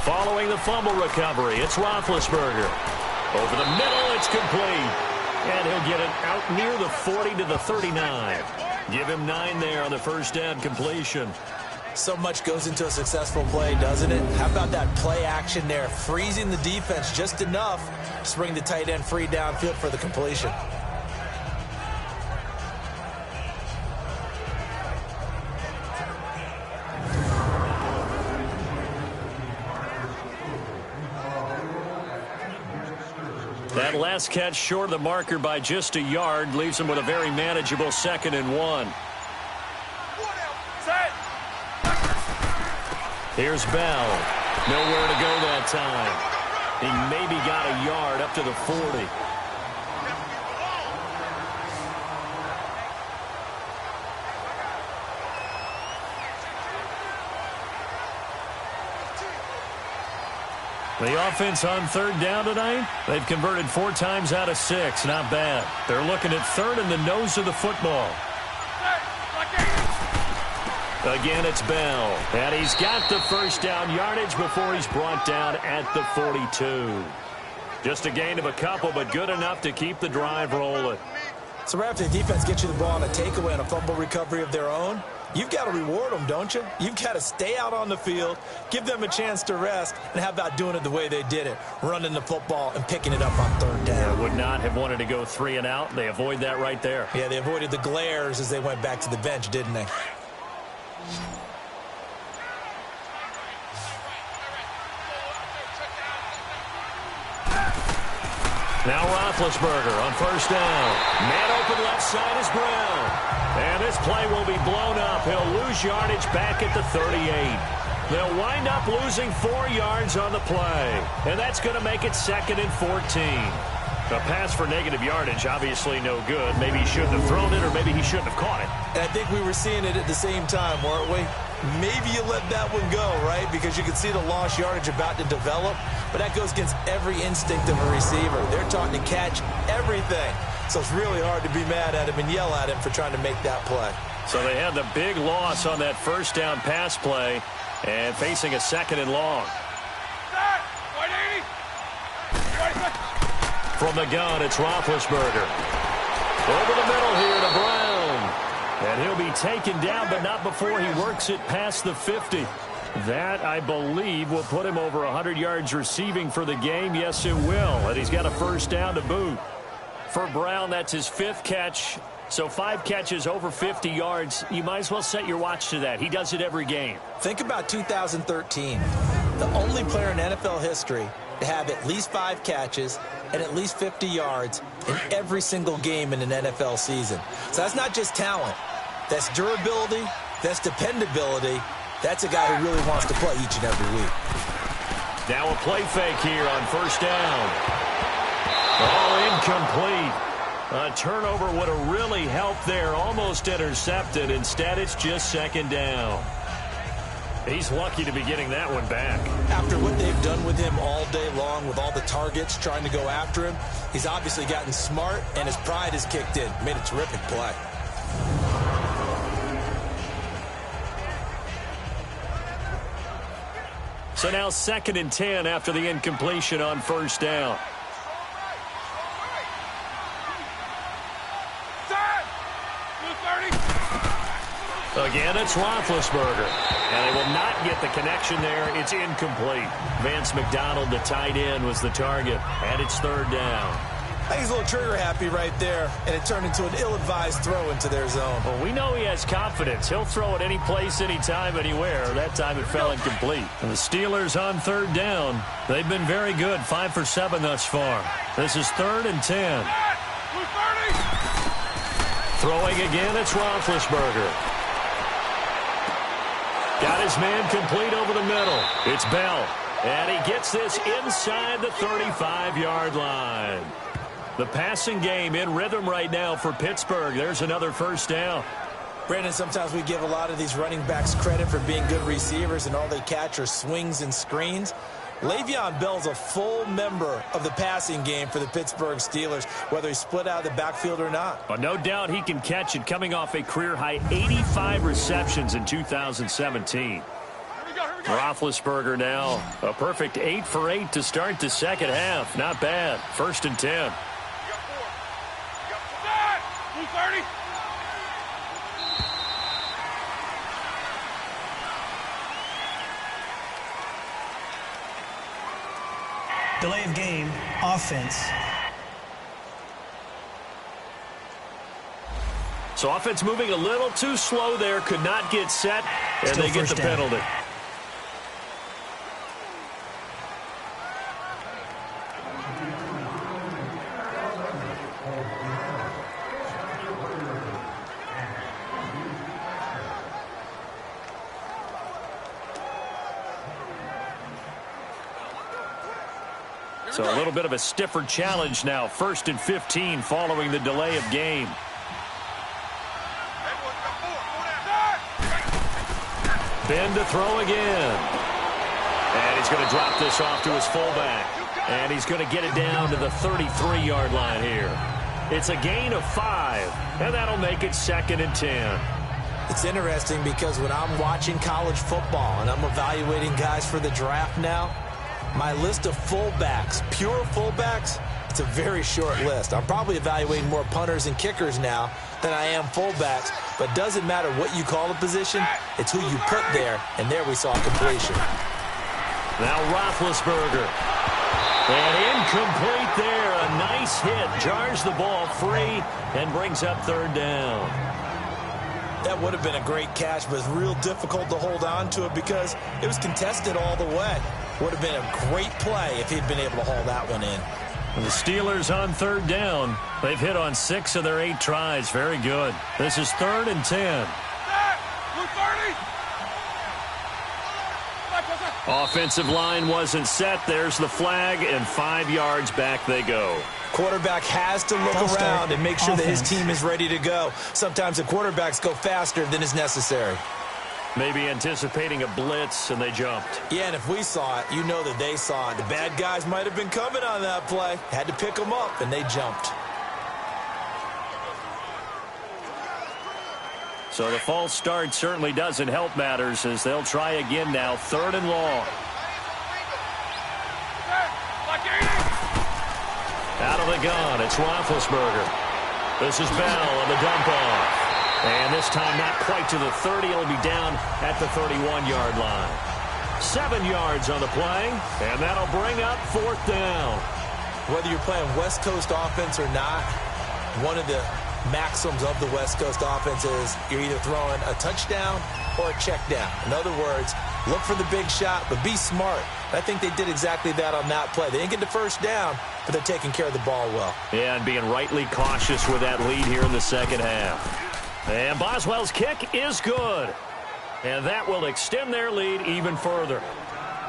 Following the fumble recovery, it's Roethlisberger. Over the middle, it's complete. And he'll get it out near the 40 to the 39. Give him 9 there on the first down completion. So much goes into a successful play, doesn't it? How about that play action there? Freezing the defense just enough to bring the tight end free downfield for the completion. That last catch short of the marker by just a yard leaves him with a very manageable 2nd and 1. Here's Bell. Nowhere to go that time. He maybe got a yard up to the 40. The offense on 3rd down tonight, they've converted 4 times out of 6. Not bad. They're looking at 3rd in the nose of the football. Again, it's Bell. And he's got the first down yardage before he's brought down at the 42. Just a gain of a couple, but good enough to keep the drive rolling. So right after the defense gets you the ball on a takeaway and a fumble recovery of their own, you've got to reward them, don't you? You've got to stay out on the field, give them a chance to rest, and how about doing it the way they did it, running the football and picking it up on 3rd down. They would not have wanted to go 3 and out. They avoid that right there. Yeah, they avoided the glares as they went back to the bench, didn't they? Now Roethlisberger on 1st down. Man open left side is Brown. And this play will be blown up. He'll lose yardage back at the 38. They'll wind up losing 4 yards on the play. And that's going to make it 2nd and 14. A pass for negative yardage, obviously no good. Maybe he shouldn't have thrown it, or maybe he shouldn't have caught it. And I think we were seeing it at the same time, weren't we? Maybe you let that one go, right? Because you can see the lost yardage about to develop. But that goes against every instinct of a receiver. They're taught to catch everything. So it's really hard to be mad at him and yell at him for trying to make that play. So they had the big loss on that 1st down pass play and facing a 2nd and long. From the gun, it's Roethlisberger. Over the middle here to Brown. And he'll be taken down, but not before he works it past the 50. That, I believe, will put him over 100 yards receiving for the game. Yes, it will. And he's got a 1st down to boot. For Brown, that's his 5th catch. So 5 catches over 50 yards. You might as well set your watch to that. He does it every game. Think about 2013. The only player in NFL history to have at least 5 catches and at least 50 yards in every single game in an NFL season. So that's not just talent. That's durability. That's dependability. That's a guy who really wants to play each and every week. Now a play fake here on 1st down. All incomplete. A turnover would have really helped there. Almost intercepted. Instead, it's just 2nd down. He's lucky to be getting that one back. After what they've done with him all day long, with all the targets trying to go after him, he's obviously gotten smart, and his pride has kicked in. Made a terrific play. So now 2nd and 10 after the incompletion on 1st down. Again, it's Roethlisberger. And they will not get the connection there. It's incomplete. Vance McDonald, the tight end, was the target. And it's 3rd down. I think he's a little trigger happy right there, and it turned into an ill-advised throw into their zone. Well, we know he has confidence. He'll throw it any place, anytime, anywhere. That time it fell incomplete. And the Steelers on third down. They've been very good, 5 for 7 thus far. This is 3rd and 10. Throwing again, it's Roethlisberger. Got his man complete over the middle. It's Bell. And he gets this inside the 35-yard line. The passing game in rhythm right now for Pittsburgh. There's another first down. Brandon, sometimes we give a lot of these running backs credit for being good receivers, and all they catch are swings and screens. Le'Veon Bell's a full member of the passing game for the Pittsburgh Steelers, whether he's split out of the backfield or not. But no doubt he can catch it, coming off a career-high 85 receptions in 2017. Roethlisberger now a perfect 8 for 8 to start the second half. Not bad. 1st and 10. Delay of game, offense. So offense moving a little too slow there. Could not get set, and Still they get the penalty. So a little bit of a stiffer challenge now. 1st and 15 following the delay of game. Ben to throw again. And he's going to drop this off to his fullback. And he's going to get it down to the 33-yard line here. It's a gain of 5. And that'll make it 2nd and 10. It's interesting because when I'm watching college football and I'm evaluating guys for the draft now, my list of fullbacks, pure fullbacks, it's a very short list. I'm probably evaluating more punters and kickers now than I am fullbacks, but it doesn't matter what you call the position, it's who you put there, and there we saw completion. Now Roethlisberger. And incomplete there. A nice hit. Jars the ball free and brings up 3rd down. That would have been a great catch, but it's real difficult to hold on to it because it was contested all the way. Would have been a great play if he'd been able to haul that one in. And the Steelers on 3rd down. They've hit on 6 of their 8 tries. Very good. This is 3rd and 10. Offensive line wasn't set. There's the flag, and 5 yards back they go. Quarterback has to look around and make sure that his team is ready to go. Sometimes the quarterbacks go faster than is necessary. Maybe anticipating a blitz, and they jumped. Yeah, and if we saw it, you know that they saw it. The bad guys might have been coming on that play. Had to pick them up, and they jumped. So the false start certainly doesn't help matters as they'll try again now. 3rd and long. Out of the gun, it's Roethlisberger. This is Bell on the dump off. And this time not quite to the 30. It'll be down at the 31-yard line. 7 yards on the play, and that'll bring up 4th down. Whether you're playing West Coast offense or not, one of the maxims of the West Coast offense is you're either throwing a touchdown or a check down. In other words, look for the big shot, but be smart. I think they did exactly that on that play. They didn't get the first down, but they're taking care of the ball well. Yeah, and being rightly cautious with that lead here in the second half. And Boswell's kick is good. And that will extend their lead even further.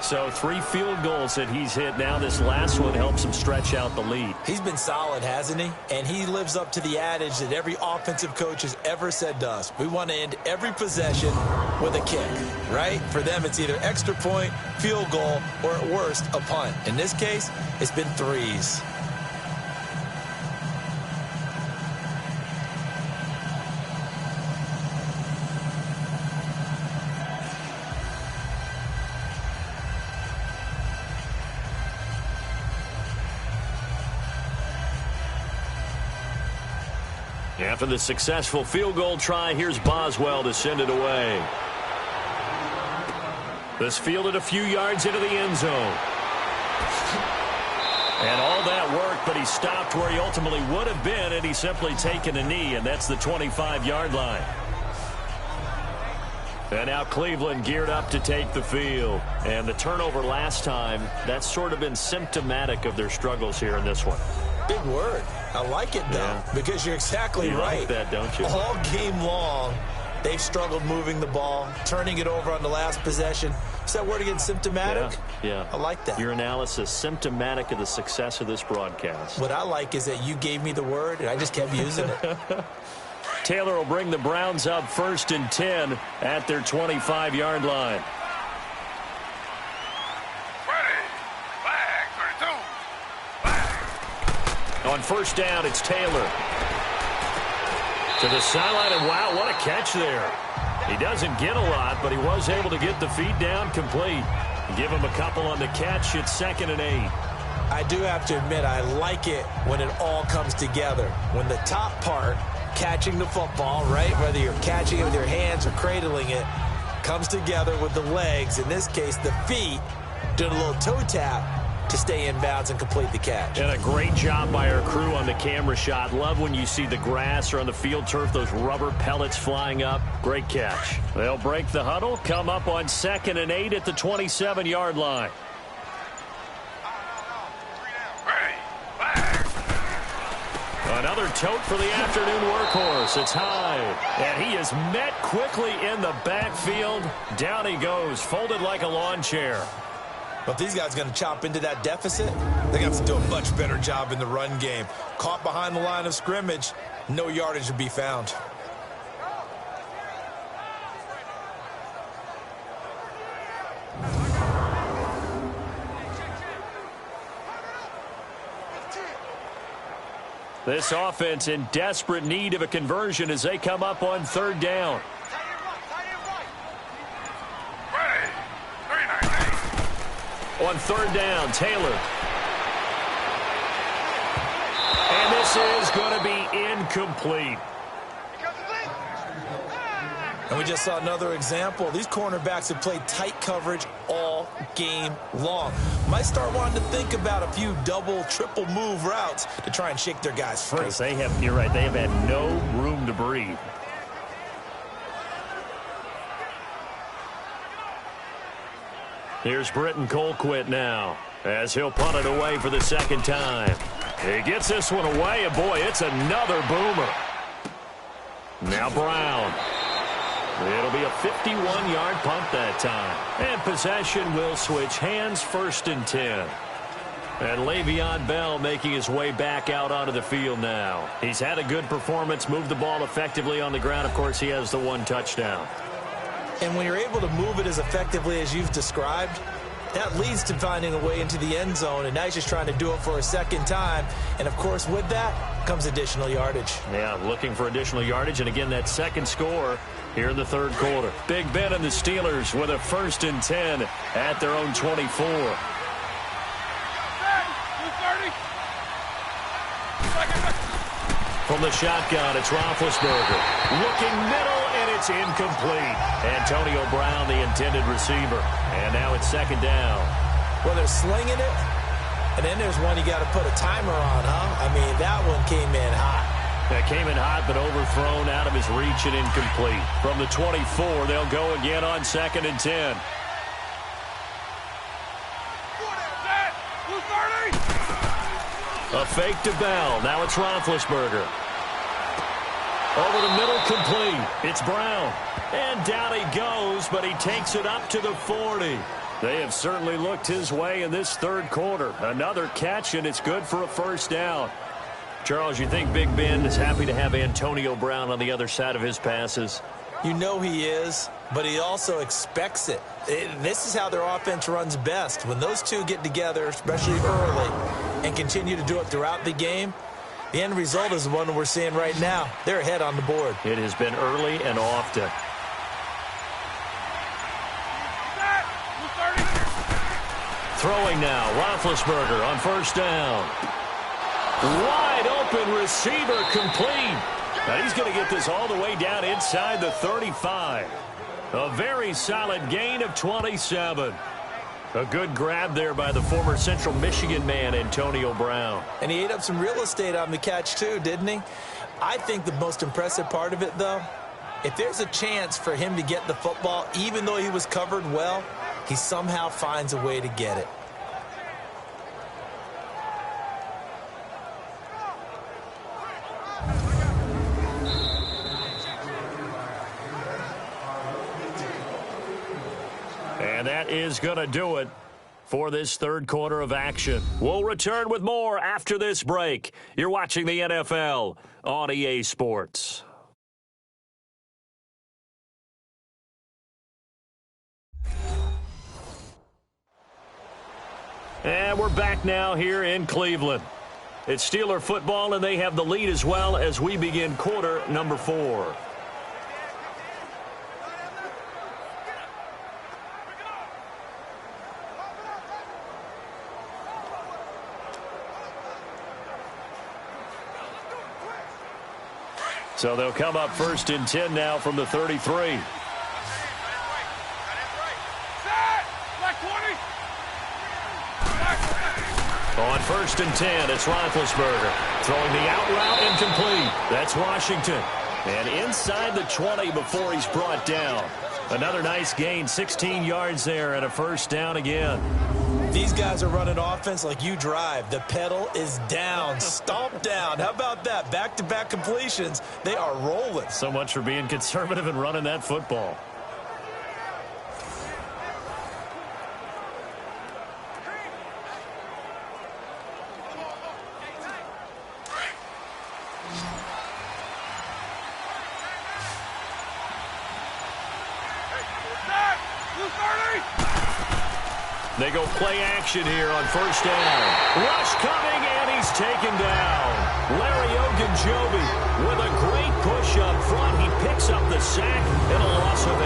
So 3 field goals that he's hit now. This last one helps him stretch out the lead. He's been solid, hasn't he? And he lives up to the adage that every offensive coach has ever said to us. We want to end every possession with a kick, right? For them, it's either extra point, field goal, or at worst, a punt. In this case, it's been 3s. After the successful field goal try, here's Boswell to send it away. This fielded a few yards into the end zone. And all that work, but he stopped where he ultimately would have been had he simply taken a knee, and that's the 25-yard line. And now Cleveland geared up to take the field. And the turnover last time, that's sort of been symptomatic of their struggles here in this one. Big word. I like it, though, because you're exactly right. You like that, don't you? All game long, they've struggled moving the ball, turning it over on the last possession. Is that word again, symptomatic? Yeah. I like that. Your analysis, symptomatic of the success of this broadcast. What I like is that you gave me the word, and I just kept using it. Taylor will bring the Browns up 1st and 10 at their 25-yard line. Ready. Flag, 32. Flag. On 1st down, it's Taylor. To the sideline, and wow, what a catch there. He doesn't get a lot, but he was able to get the feet down complete. Give him a couple on the catch. It's 2nd and 8. I do have to admit, I like it when it all comes together. When the top part, catching the football, right, whether you're catching it with your hands or cradling it, comes together with the legs, in this case the feet, doing a little toe tap to stay in bounds and complete the catch. And a great job by our crew on the camera shot. Love when you see the grass or on the field turf, those rubber pellets flying up. Great catch. They'll break the huddle, come up on 2nd and 8 at the 27-yard line. Ready. Flag. Another tote for the afternoon workhorse. It's high. And he is met quickly in the backfield. Down he goes, folded like a lawn chair. But these guys are going to chop into that deficit. They're going to have to do a much better job in the run game. Caught behind the line of scrimmage, no yardage to be found. This offense in desperate need of a conversion as they come up on 3rd down. Ready. 3-19. On 3rd down, Taylor. And this is going to be incomplete. And we just saw another example. These cornerbacks have played tight coverage all game long. Might start wanting to think about a few double, triple move routes to try and shake their guys free. Because they have, you're right, they have had no room to breathe. Here's Britton Colquitt now as he'll punt it away for the 2nd time. He gets this one away, and boy, it's another boomer. Now Brown. It'll be a 51-yard punt that time. And possession will switch hands, 1st and 10. And Le'Veon Bell making his way back out onto the field now. He's had a good performance, moved the ball effectively on the ground. Of course, he has the 1 touchdown. And when you're able to move it as effectively as you've described, that leads to finding a way into the end zone, and now he's just trying to do it for a 2nd time. And, of course, with that comes additional yardage. Yeah, looking for additional yardage, and again, that 2nd score here in the 3rd quarter. Big Ben and the Steelers with a 1st and 10 at their own 24. From the shotgun, it's Roethlisberger. Looking middle, and it's incomplete. Antonio Brown, the intended receiver. And now it's 2nd down. Well, they're slinging it, and then there's one you got to put a timer on, huh? I mean, that one came in hot. That came in hot, but overthrown out of his reach and incomplete. From the 24, they'll go again on 2nd and 10. A fake to Bell. Now it's Roethlisberger. Over the middle, complete. It's Brown. And down he goes, but he takes it up to the 40. They have certainly looked his way in this 3rd quarter. Another catch, and it's good for a 1st down. Charles, you think Big Ben is happy to have Antonio Brown on the other side of his passes? You know he is, but he also expects it. This is how their offense runs best. When those two get together, especially early, and continue to do it throughout the game, the end result is the one we're seeing right now. They're ahead on the board. It has been early and often. Throwing now, Roethlisberger on 1st down. Wide open receiver, complete. Now he's going to get this all the way down inside the 35. A very solid gain of 27. A good grab there by the former Central Michigan man, Antonio Brown. And he ate up some real estate on the catch too, didn't he? I think the most impressive part of it, though, if there's a chance for him to get the football, even though he was covered well, he somehow finds a way to get it. And that is going to do it for this third quarter of action. We'll return with more after this break. You're watching the NFL on EA Sports. And we're back now here in Cleveland. It's Steeler football, and they have the lead as well as we begin quarter number 4. So they'll come up 1st and 10 now from the 33. On 1st and 10, it's Roethlisberger. Throwing the out route incomplete. That's Washington. And inside the 20 before he's brought down. Another nice gain, 16 yards there and a first down again. These guys are running offense like you drive. The pedal is down, stomp down. How about that? Back-to-back completions. They are rolling. So much for being conservative and running that football. They go play action here on 1st down. Rush coming, and he's taken down. Larry Ogunjobi with a great push up front. He picks up the sack and a loss of 8.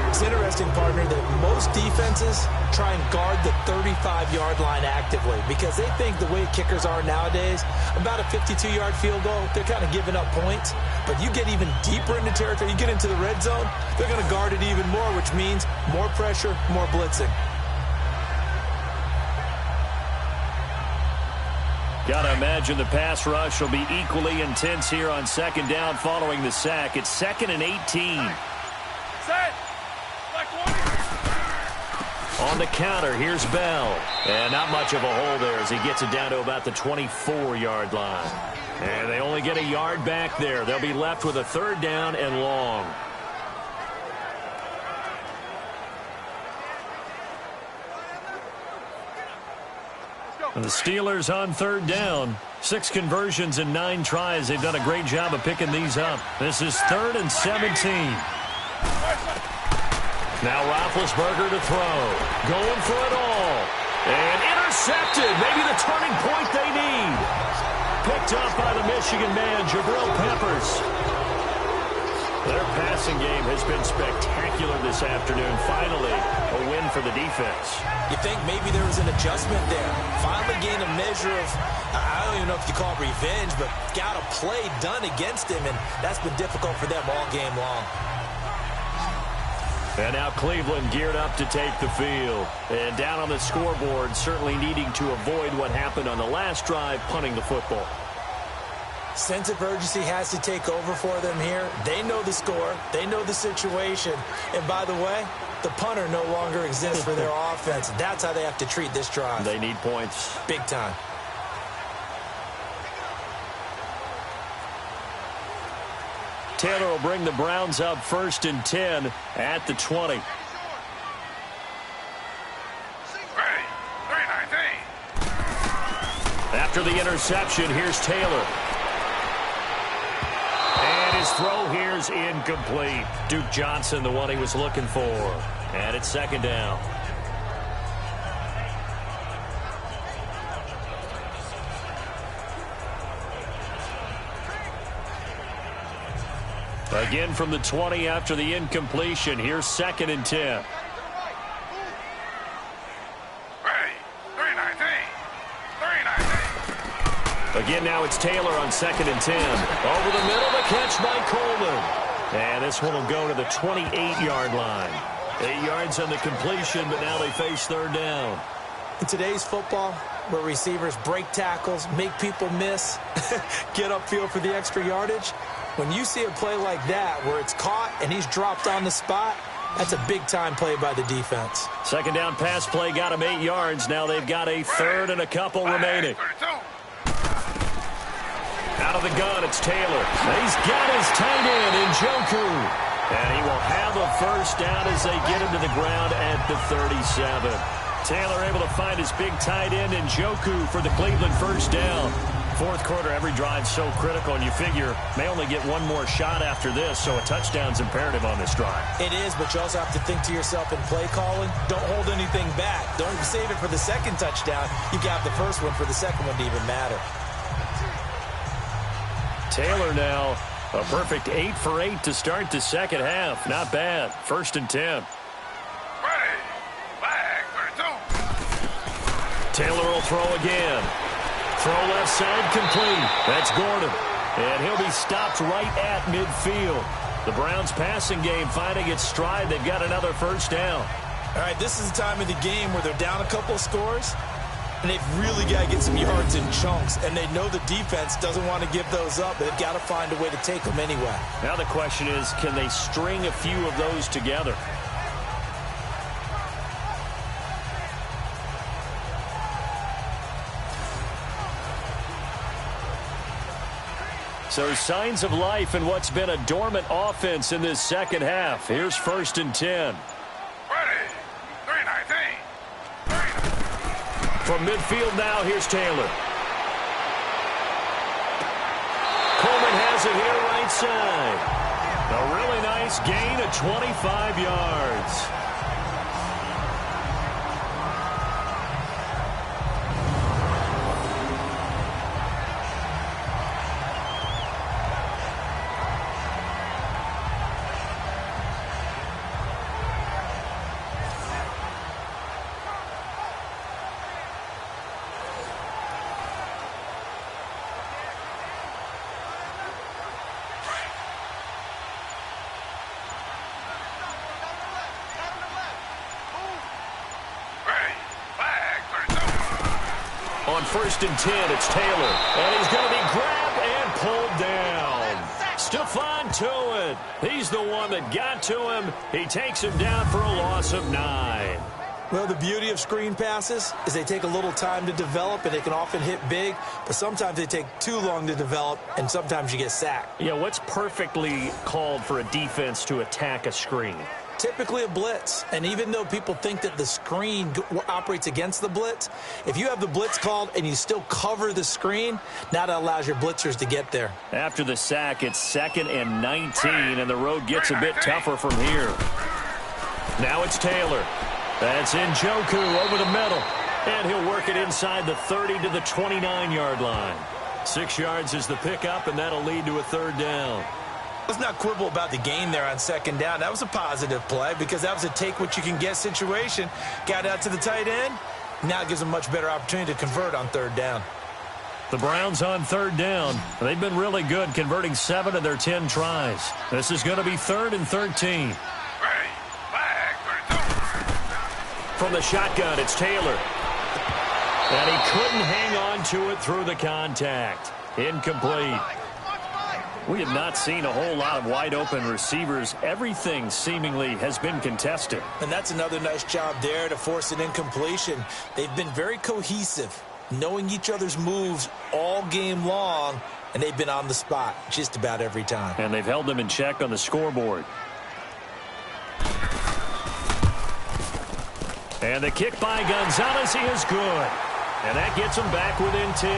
It's interesting, partner, that most defenses try and guard the 35-yard line actively because they think the way kickers are nowadays, about a 52-yard field goal, they're kind of giving up points. But you get even deeper into territory, you get into the red zone, they're going to guard it even more, which means more pressure, more blitzing. Gotta imagine the pass rush will be equally intense here on 2nd down following the sack. It's 2nd and 18. Set. On the counter, here's Bell. And not much of a hole there as he gets it down to about the 24-yard line. And they only get a yard back there. They'll be left with a 3rd down and long. And the Steelers on 3rd down. 6 conversions and 9 tries. They've done a great job of picking these up. This is 3rd and 17. Now Roethlisberger to throw. Going for it all. And intercepted. Maybe the turning point they need. Picked up by the Michigan man, Jabril Peppers. Their passing game has been spectacular this afternoon. Finally, a win for the defense. You think maybe there was an adjustment there. Finally gained a measure of, I don't even know if you call it revenge, but got a play done against him, and that's been difficult for them all game long. And now Cleveland geared up to take the field. And down on the scoreboard, certainly needing to avoid what happened on the last drive, punting the football. Sense of urgency has to take over for them here. They know the score. They know the situation. And by the way, the punter no longer exists for their offense. That's how they have to treat this drive. They need points. Big time. Taylor will bring the Browns up 1st and 10 at the 20. Ready. 3-19. After the interception, here's Taylor. And his throw here's incomplete. Duke Johnson, the one he was looking for. And it's 2nd down. Again from the 20 after the incompletion. Here's 2nd and 10. Ready. 3-19. 3-19. Again, now it's Taylor on 2nd and 10. Over the middle, the catch by Coleman. And this one will go to the 28-yard line. 8 yards on the completion, but now they face third down. In today's football, where receivers break tackles, make people miss, get upfield for the extra yardage, when you see a play like that where it's caught and he's dropped on the spot, that's a big-time play by the defense. Second down pass play got him 8 yards. Now they've got a third and a couple remaining. Out of the gun, it's Taylor. He's got his tight end, Njoku. And he will have a first down as they get him to the ground at the 37. Taylor able to find his big tight end, Njoku, for the Cleveland first down. Fourth quarter, every drive so critical, and you figure may only get one more shot after this, so a touchdown's imperative on this drive. It is, but you also have to think to yourself in play calling, don't hold anything back. Don't save it for the second touchdown. You got the first one for the second one to even matter. Taylor now, a perfect 8 for 8 to start the second half. Not bad. First and 10. Taylor will throw again. Throw left side complete. That's Gordon. And he'll be stopped right at midfield. The Browns passing game finding its stride. They've got another first down. All right, this is the time of the game where they're down a couple of scores, and they've really got to get some yards in chunks. And they know the defense doesn't want to give those up, but they've got to find a way to take them anyway. Now the question is, can they string a few of those together? So signs of life in what's been a dormant offense in this second half. Here's first and 10. Ready. 3-19. From midfield now, here's Taylor. Coleman has it here right side. A really nice gain of 25 yards. On first and 10, it's Taylor. And he's going to be grabbed and pulled down. Stephon Tuitt. He's the one that got to him. He takes him down for a loss of 9. Well, the beauty of screen passes is they take a little time to develop, and they can often hit big, but sometimes they take too long to develop, and sometimes you get sacked. Yeah, what's perfectly called for a defense to attack a screen? Typically a blitz, and even though people think that the screen operates against the blitz, if you have the blitz called and you still cover the screen, now that allows your blitzers to get there. After the sack, it's 2nd and 19, and the road gets a bit tougher from here. Now it's Taylor. That's Njoku over the middle, and he'll work it inside the 30 to the 29-yard line. 6 yards is the pickup, and that'll lead to a third down. Let's not quibble about the gain there on second down. That was a positive play because that was a take-what-you-can-get situation. Got out to the tight end. Now it gives them a much better opportunity to convert on third down. The Browns on third down. They've been really good, converting 7 of their 10 tries. This is going to be 3rd and 13. From the shotgun, it's Taylor. And he couldn't hang on to it through the contact. Incomplete. We have not seen a whole lot of wide-open receivers. Everything seemingly has been contested. And that's another nice job there to force an incompletion. They've been very cohesive, knowing each other's moves all game long, and they've been on the spot just about every time. And they've held them in check on the scoreboard. And the kick by Gonzalez is good. And that gets them back within 10.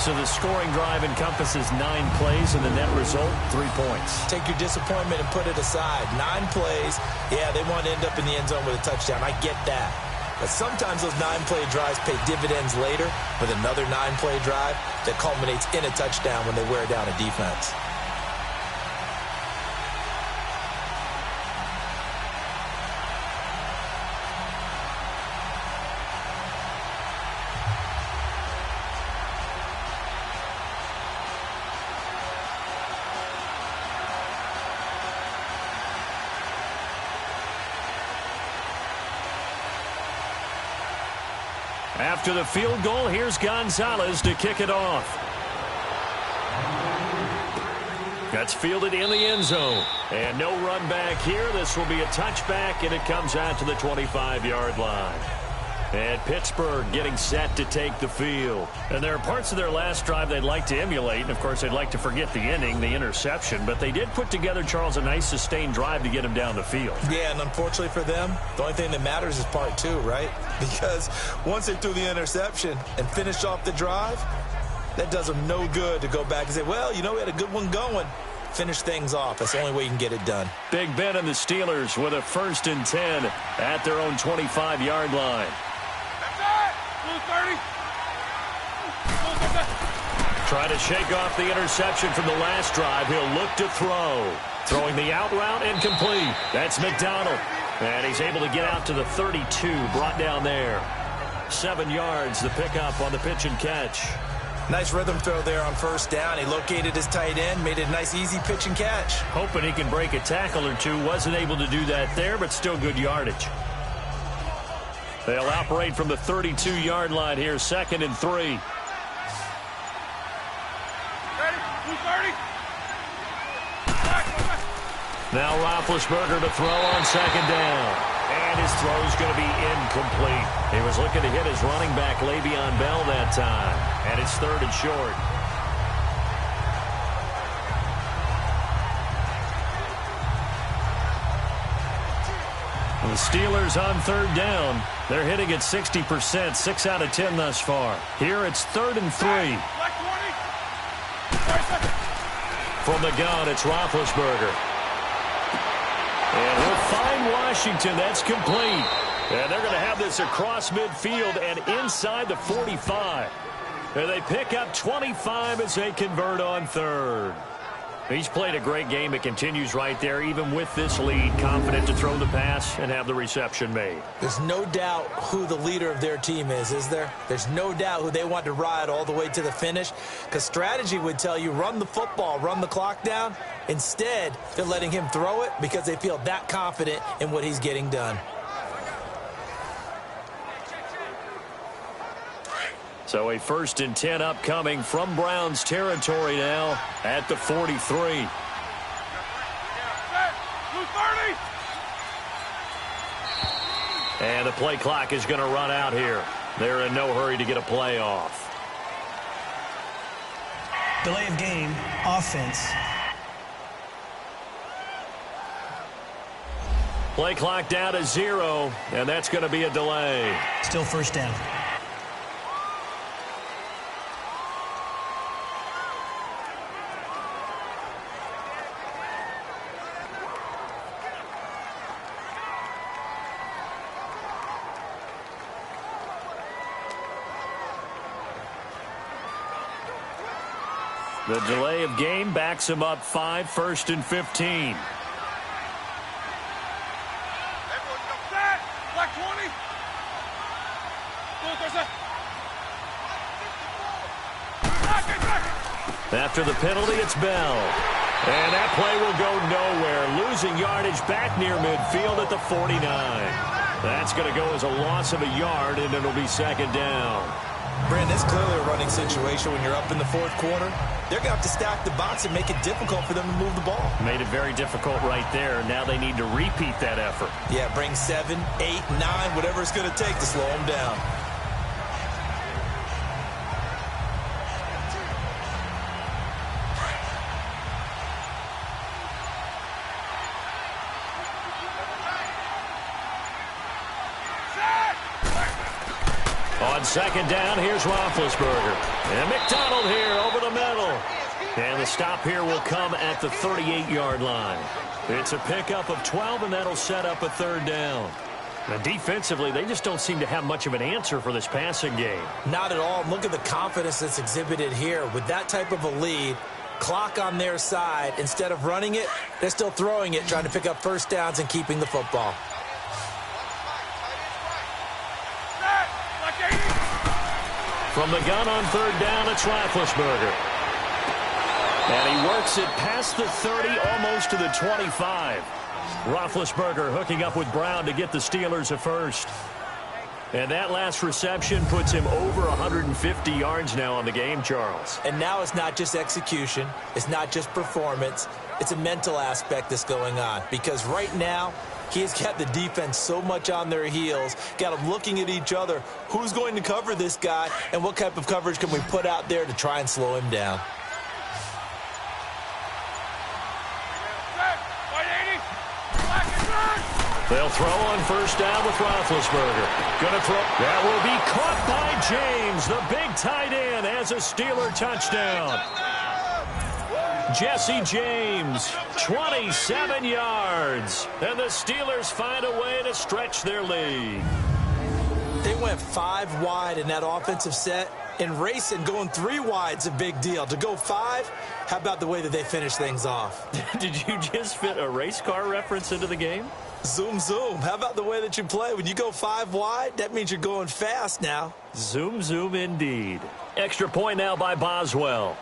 So the scoring drive encompasses 9 plays, and the net result, 3 points. Take your disappointment and put it aside. 9 plays. Yeah, they want to end up in the end zone with a touchdown. I get that. But sometimes those 9-play drives pay dividends later with another 9-play drive that culminates in a touchdown when they wear down a defense. After the field goal, here's Gonzalez to kick it off. That's fielded in the end zone. And no run back here. This will be a touchback, and it comes out to the 25-yard line. And Pittsburgh getting set to take the field. And there are parts of their last drive they'd like to emulate. And, of course, they'd like to forget the inning, the interception. But they did put together, Charles, a nice sustained drive to get him down the field. Yeah, and unfortunately for them, the only thing that matters is part two, right? Because once they threw the interception and finished off the drive, that does them no good to go back and say, well, you know, we had a good one going. Finish things off. That's the only way you can get it done. Big Ben and the Steelers with a 1st and 10 at their own 25-yard line. Try to shake off the interception from the last drive. He'll look to throw. Throwing the out route, incomplete. That's McDonald. And he's able to get out to the 32, brought down there. 7 yards, the pickup on the pitch and catch. Nice rhythm throw there on 1st down. He located his tight end, made it a nice, easy pitch and catch. Hoping he can break a tackle or two. Wasn't able to do that there, but still good yardage. They'll operate from the 32-yard line here, 2nd and 3. Ready? Who's 30? Now Roethlisberger to throw on 2nd down. And his throw's going to be incomplete. He was looking to hit his running back, Le'Veon Bell, that time. And it's 3rd and short. The Steelers on 3rd down. They're hitting at 60%, 6 out of 10 thus far. Here it's 3rd and 3. From the gun, it's Roethlisberger. And he'll find Washington. That's complete. And they're going to have this across midfield and inside the 45. And they pick up 25 as they convert on 3rd. He's played a great game. It continues right there, even with this lead, confident to throw the pass and have the reception made. There's no doubt who the leader of their team is there? There's no doubt who they want to ride all the way to the finish, because strategy would tell you run the football, run the clock down. Instead, they're letting him throw it because they feel that confident in what he's getting done. So a 1st and 10 upcoming from Browns territory now at the 43. And the play clock is going to run out here. They're in no hurry to get a play off. Delay of game, offense. Play clock down to 0, and that's going to be a delay. Still 1st down. The delay of game backs him up 5, 1st and 15. Everyone come set. Black 20. After the penalty, it's Bell. And that play will go nowhere. Losing yardage back near midfield at the 49. That's going to go as a loss of a yard, and it'll be 2nd down. Brandon, it's clearly a running situation when you're up in the 4th quarter. They're going to have to stack the box and make it difficult for them to move the ball. Made it very difficult right there. Now they need to repeat that effort. Yeah, bring 7, 8, 9, whatever it's going to take to slow them down. On 2nd down, here's Roethlisberger. And McDonald here over the middle. And the stop here will come at the 38-yard line. It's a pickup of 12, and that'll set up a 3rd down. Now, defensively, they just don't seem to have much of an answer for this passing game. Not at all. Look at the confidence that's exhibited here. With that type of a lead, clock on their side, instead of running it, they're still throwing it, trying to pick up 1st downs and keeping the football. From the gun on 3rd down, it's Roethlisberger. And he works it past the 30, almost to the 25. Roethlisberger hooking up with Brown to get the Steelers a 1st. And that last reception puts him over 150 yards now on the game, Charles. And now it's not just execution. It's not just performance. It's a mental aspect that's going on. Because right now, he's got the defense so much on their heels, got them looking at each other. Who's going to cover this guy, and what type of coverage can we put out there to try and slow him down? They'll throw on first down with Roethlisberger. Gonna throw. That will be caught by James, the big tight end, as a Steeler touchdown. Jesse James, 27 yards. And the Steelers find a way to stretch their lead. They went 5 wide in that offensive set. And racing, going 3 wide's a big deal. To go 5, how about the way that they finish things off? Did you just fit a race car reference into the game? Zoom, zoom. How about the way that you play? When you go 5 wide, that means you're going fast now. Zoom, zoom indeed. Extra point now by Boswell.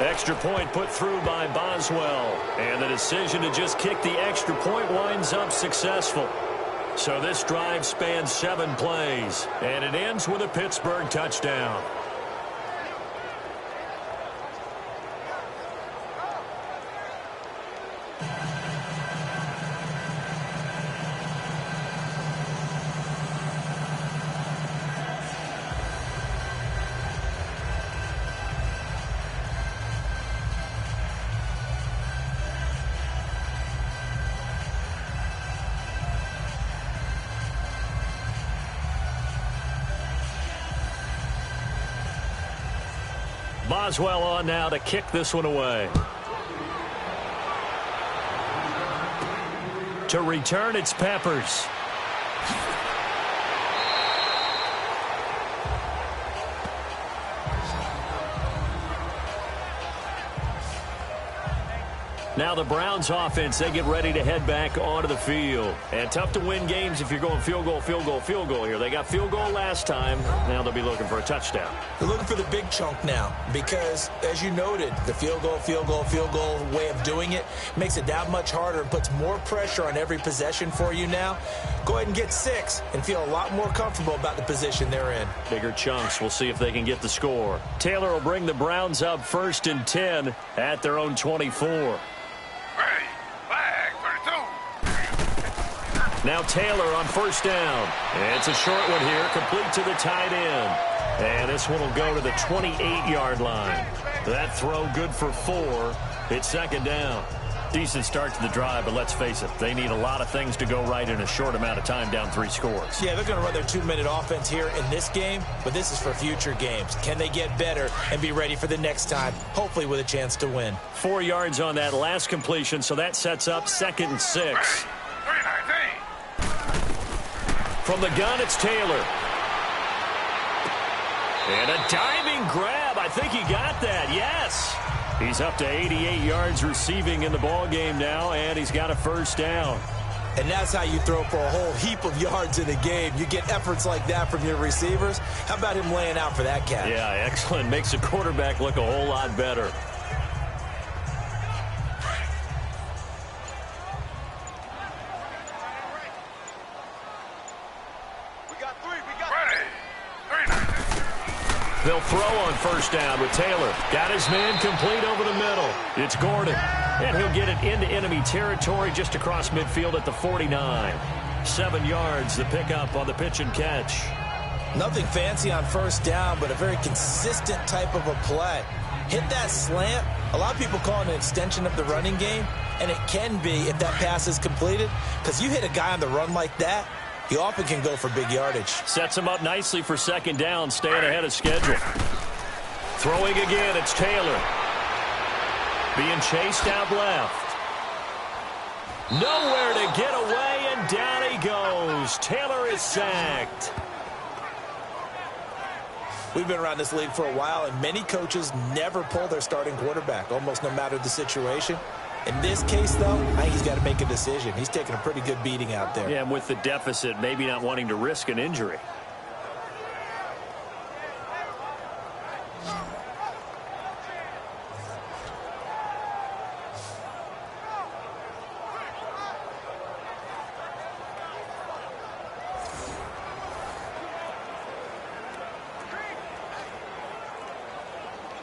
Extra point put through by Boswell. And the decision to just kick the extra point winds up successful. So this drive spans 7 plays. And it ends with a Pittsburgh touchdown. Boswell on now to kick this one away. To return, it's Peppers. Now the Browns offense, they get ready to head back onto the field. And tough to win games if you're going field goal, field goal, field goal here. They got field goal last time. Now they'll be looking for a touchdown. They're looking for the big chunk now because, as you noted, the field goal, field goal, field goal way of doing it makes it that much harder and puts more pressure on every possession for you now. Go ahead and get 6 and feel a lot more comfortable about the position they're in. Bigger chunks. We'll see if they can get the score. Taylor will bring the Browns up 1st and 10 at their own 24. Now Taylor on first down. And it's a short one here, complete to the tight end. And this one will go to the 28-yard line. That throw good for 4. It's 2nd down. Decent start to the drive, but let's face it, they need a lot of things to go right in a short amount of time, down 3 scores. Yeah, they're going to run their 2-minute offense here in this game, but this is for future games. Can they get better and be ready for the next time, hopefully with a chance to win? 4 yards on that last completion, so that sets up 2nd and 6. From the gun, it's Taylor. And a diving grab. I think he got that. Yes. He's up to 88 yards receiving in the ball game now, and he's got a first down. And that's how you throw for a whole heap of yards in a game. You get efforts like that from your receivers. How about him laying out for that catch? Yeah, excellent. Makes the quarterback look a whole lot better. They'll throw on first down with Taylor. Got his man complete over the middle. It's Gordon. And he'll get it into enemy territory just across midfield at the 49. 7 yards, the pickup on the pitch and catch. Nothing fancy on first down, but a very consistent type of a play. Hit that slant. A lot of people call it an extension of the running game, and it can be if that pass is completed, because you hit a guy on the run like that, he often can go for big yardage. Sets him up nicely for 2nd down, staying ahead of schedule. Throwing again, it's Taylor. Being chased out left. Nowhere to get away, and down he goes. Taylor is sacked. We've been around this league for a while, and many coaches never pull their starting quarterback, almost no matter the situation. In this case, though, I think he's got to make a decision. He's taking a pretty good beating out there. Yeah, and with the deficit, maybe not wanting to risk an injury.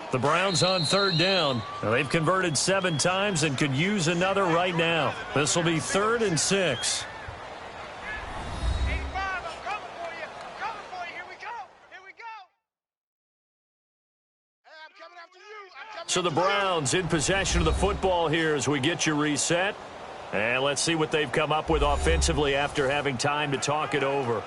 The Browns on third down. Now, they've converted 7 times and could use another right now. This will be 3rd and 6. So the Browns in possession of the football here as we get you reset. And let's see what they've come up with offensively after having time to talk it over.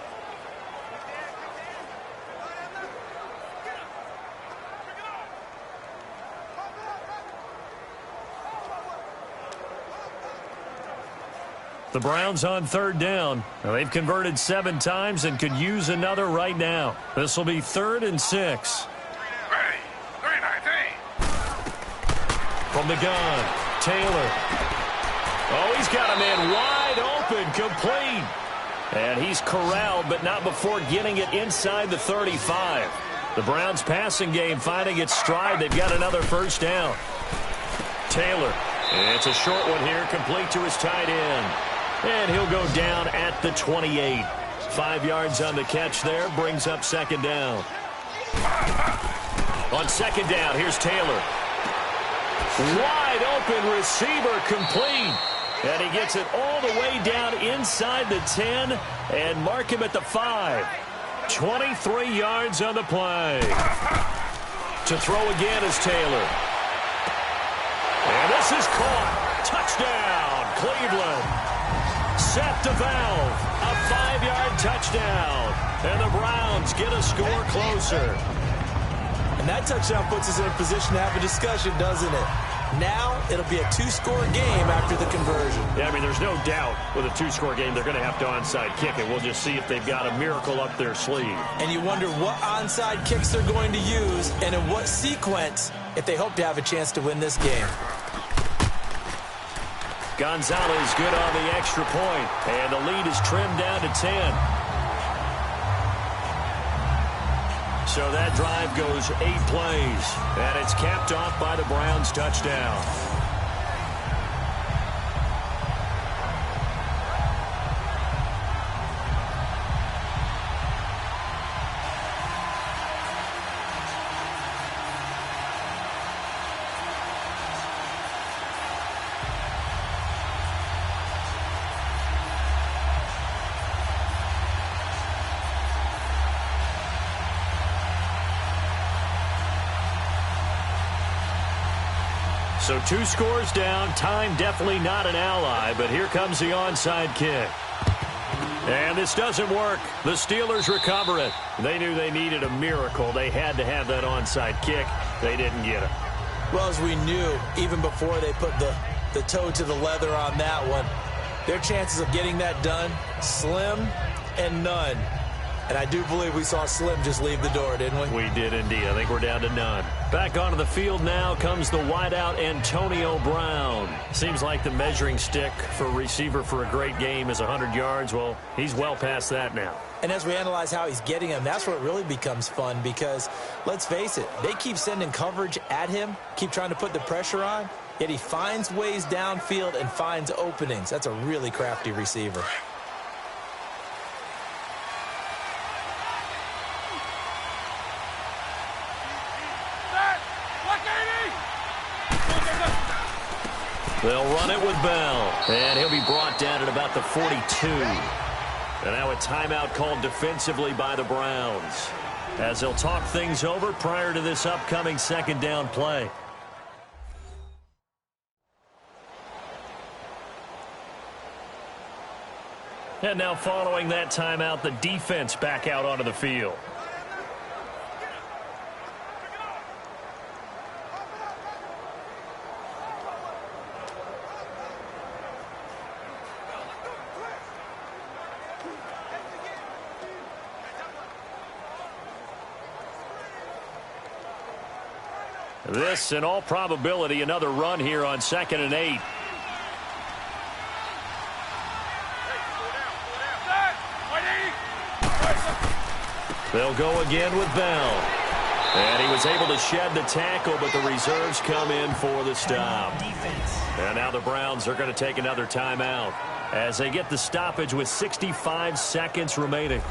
The Browns on third down. Now, they've converted 7 times and could use another right now. This will be 3rd and 6. From the gun, Taylor. Oh, he's got a man wide open, complete. And he's corralled, but not before getting it inside the 35. The Browns passing game finding its stride. They've got another first down. Taylor. It's a short one here, complete to his tight end. And he'll go down at the 28. 5 yards on the catch there, brings up second down. On second down, here's Taylor. Wide open receiver, complete. And he gets it all the way down inside the 10 and mark him at the 5. 23 yards on the play. To throw again is Taylor. And this is caught. Touchdown, Cleveland. Set to Valve. A 5-yard touchdown. And the Browns get a score closer. And that touchdown puts us in a position to have a discussion, doesn't it? Now it'll be a 2-score game after the conversion. Yeah, I mean, there's no doubt with a 2-score game they're going to have to onside kick it. We'll just see if they've got a miracle up their sleeve. And you wonder what onside kicks they're going to use and in what sequence if they hope to have a chance to win this game. Gonzalez good on the extra point, and the lead is trimmed down to 10. So that drive goes 8 plays, and it's capped off by the Browns' touchdown. So 2 scores down, time definitely not an ally, but here comes the onside kick. And this doesn't work. The Steelers recover it. They knew they needed a miracle. They had to have that onside kick. They didn't get it. Well, as we knew, even before they put the toe to the leather on that one, their chances of getting that done, slim and none. And I do believe we saw Slim just leave the door, didn't we? We did indeed. I think we're down to none. Back onto the field now comes the wideout Antonio Brown. Seems like the measuring stick for a receiver for a great game is 100 yards. Well, he's well past that now. And as we analyze how he's getting them, that's where it really becomes fun because, let's face it, they keep sending coverage at him, keep trying to put the pressure on, yet he finds ways downfield and finds openings. That's a really crafty receiver. They'll run it with Bell, and he'll be brought down at about the 42. And now a timeout called defensively by the Browns, as they'll talk things over prior to this upcoming second down play. And now following that timeout, the defense back out onto the field. This, in all probability, another run here on 2nd and 8. They'll go again with Bell. And he was able to shed the tackle, but the reserves come in for the stop. And now the Browns are going to take another timeout as they get the stoppage with 65 seconds remaining.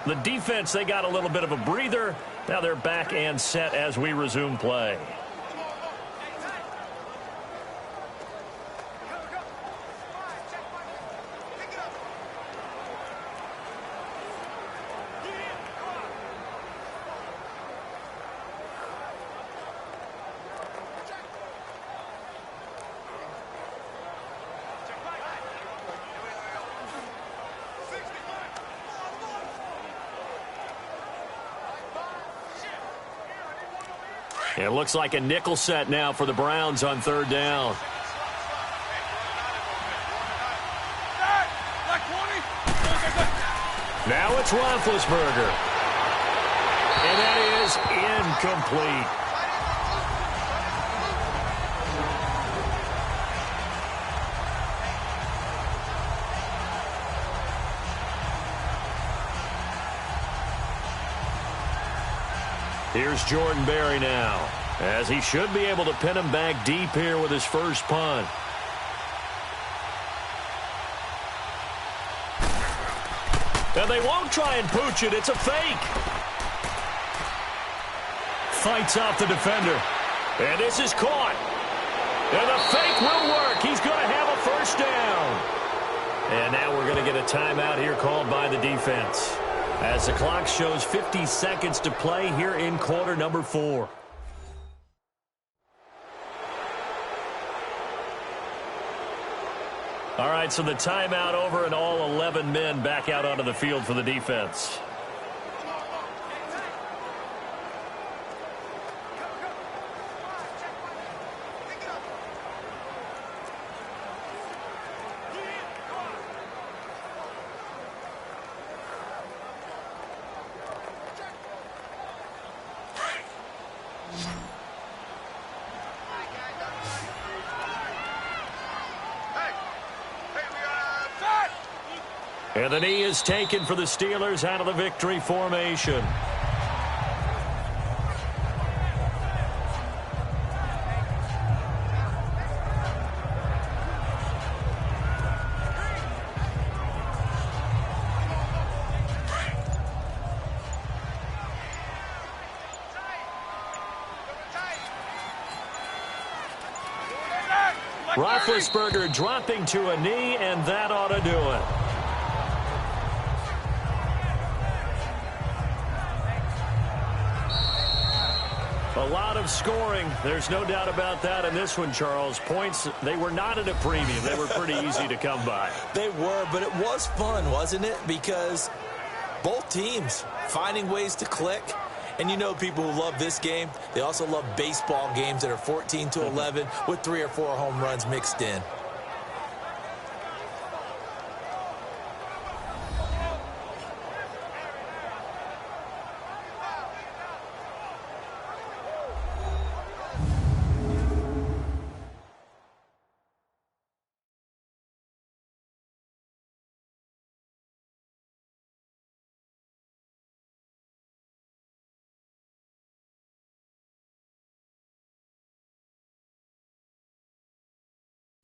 The defense, they got a little bit of a breather. Now they're back and set as we resume play. It looks like a nickel set now for the Browns on third down. Now it's Roethlisberger. And that is incomplete. Here's Jordan Berry now, as he should be able to pin him back deep here with his first punt. And they won't try and pooch it. It's a fake. Fights off the defender. And this is caught. And the fake will work. He's going to have a first down. And now we're going to get a timeout here called by the defense, as the clock shows 50 seconds to play here in quarter number 4. All right, so the timeout over and all 11 men back out onto the field for the defense. And the knee is taken for the Steelers out of the victory formation. Roethlisberger dropping to a knee, and that ought to do it. A lot of scoring. There's no doubt about that in this one, Charles. Points, they were not at a premium. They were pretty easy to come by. They were, but it was fun, wasn't it? Because both teams finding ways to click. And you know people who love this game, they also love baseball games that are 14-11 with 3 or 4 home runs mixed in.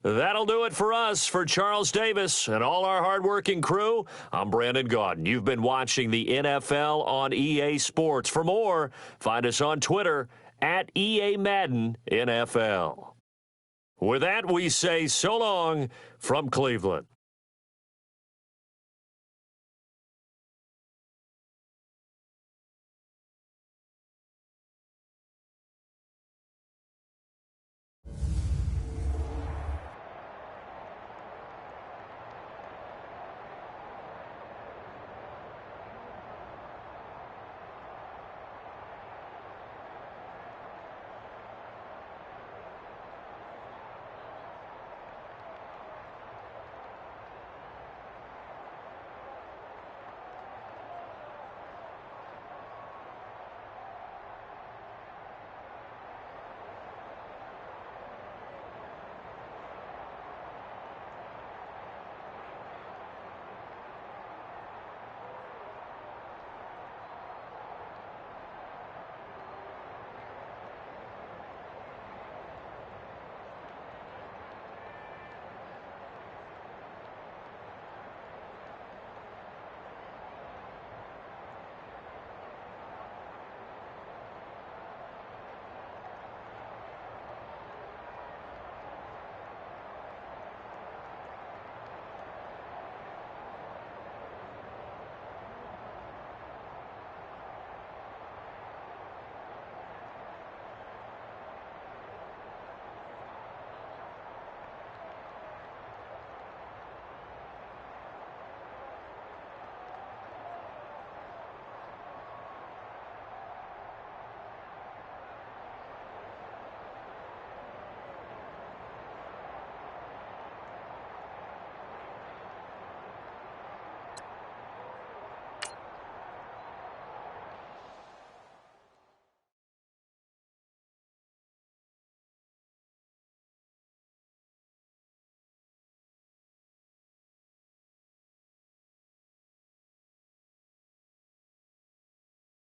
That'll do it for us. For Charles Davis and all our hardworking crew, I'm Brandon Gaudin. You've been watching the NFL on EA Sports. For more, find us on Twitter at EA Madden NFL. With that, we say so long from Cleveland.